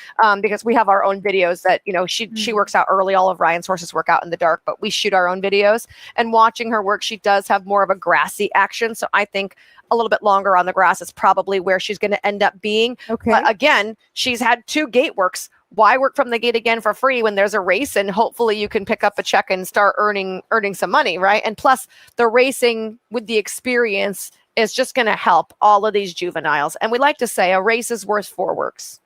E: because we have our own videos that, you know, she works out early. All of Ryan's horses work out in the dark, but we shoot our own videos, and watching her work, she does have more of a grassy action. So I think a little bit longer on the grass is probably where she's going to end up being.
D: Okay.
E: But again, she's had 2 gate works. Why work from the gate again for free when there's a race and hopefully you can pick up a check and start earning some money, right? And plus the racing with the experience is just going to help all of these juveniles. And we like to say a race is worth 4 works.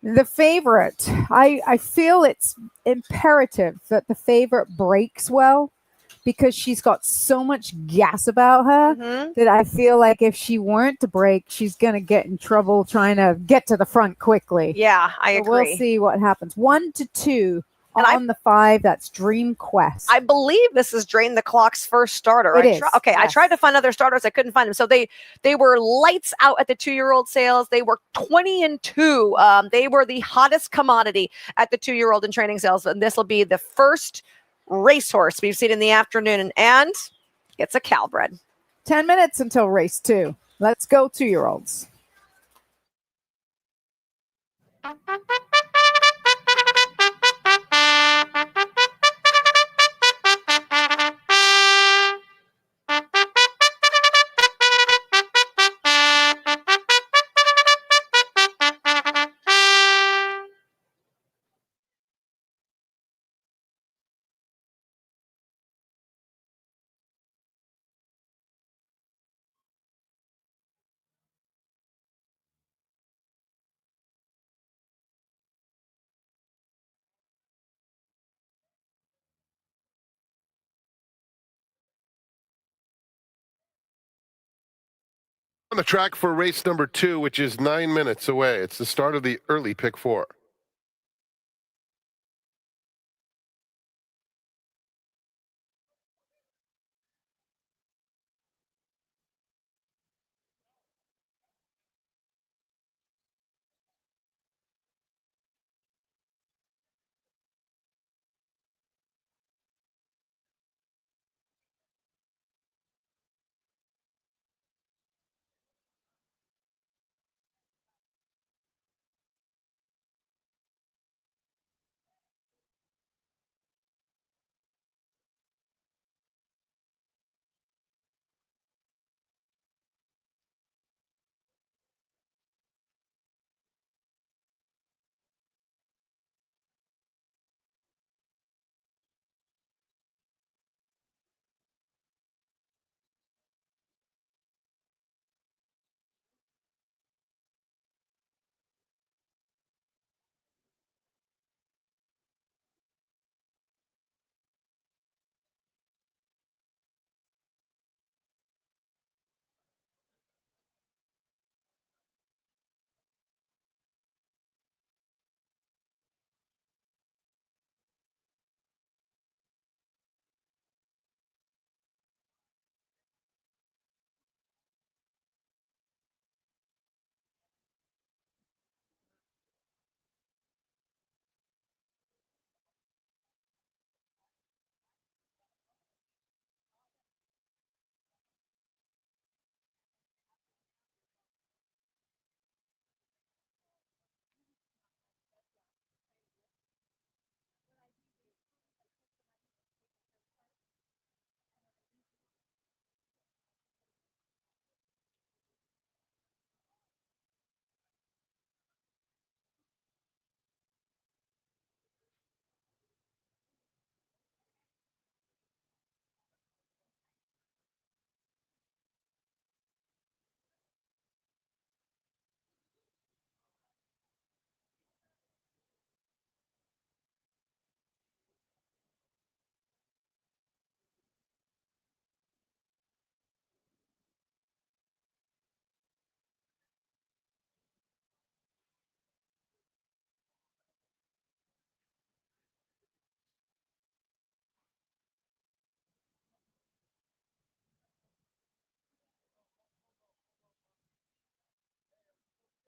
D: The favorite, I feel it's imperative that the favorite breaks well, because she's got so much gas about her that I feel like if she weren't to break, she's going to get in trouble trying to get to the front quickly.
E: Yeah, I agree.
D: We'll see what happens. 1 to 2 on the 5. That's Dream Quest.
E: I believe this is Drain the Clock's first starter.
D: It is.
E: Yes. I tried to find other starters. I couldn't find them. So they were lights out at the 2-year-old sales. They were 20-2. They were the hottest commodity at the 2-year-old in training sales. And this will be the first racehorse we've seen in the afternoon, and it's a Calbred.
D: 10 minutes until race 2. Let's go 2-year-olds.
A: On the track for race number 2, which is 9 minutes away. It's the start of the early pick 4.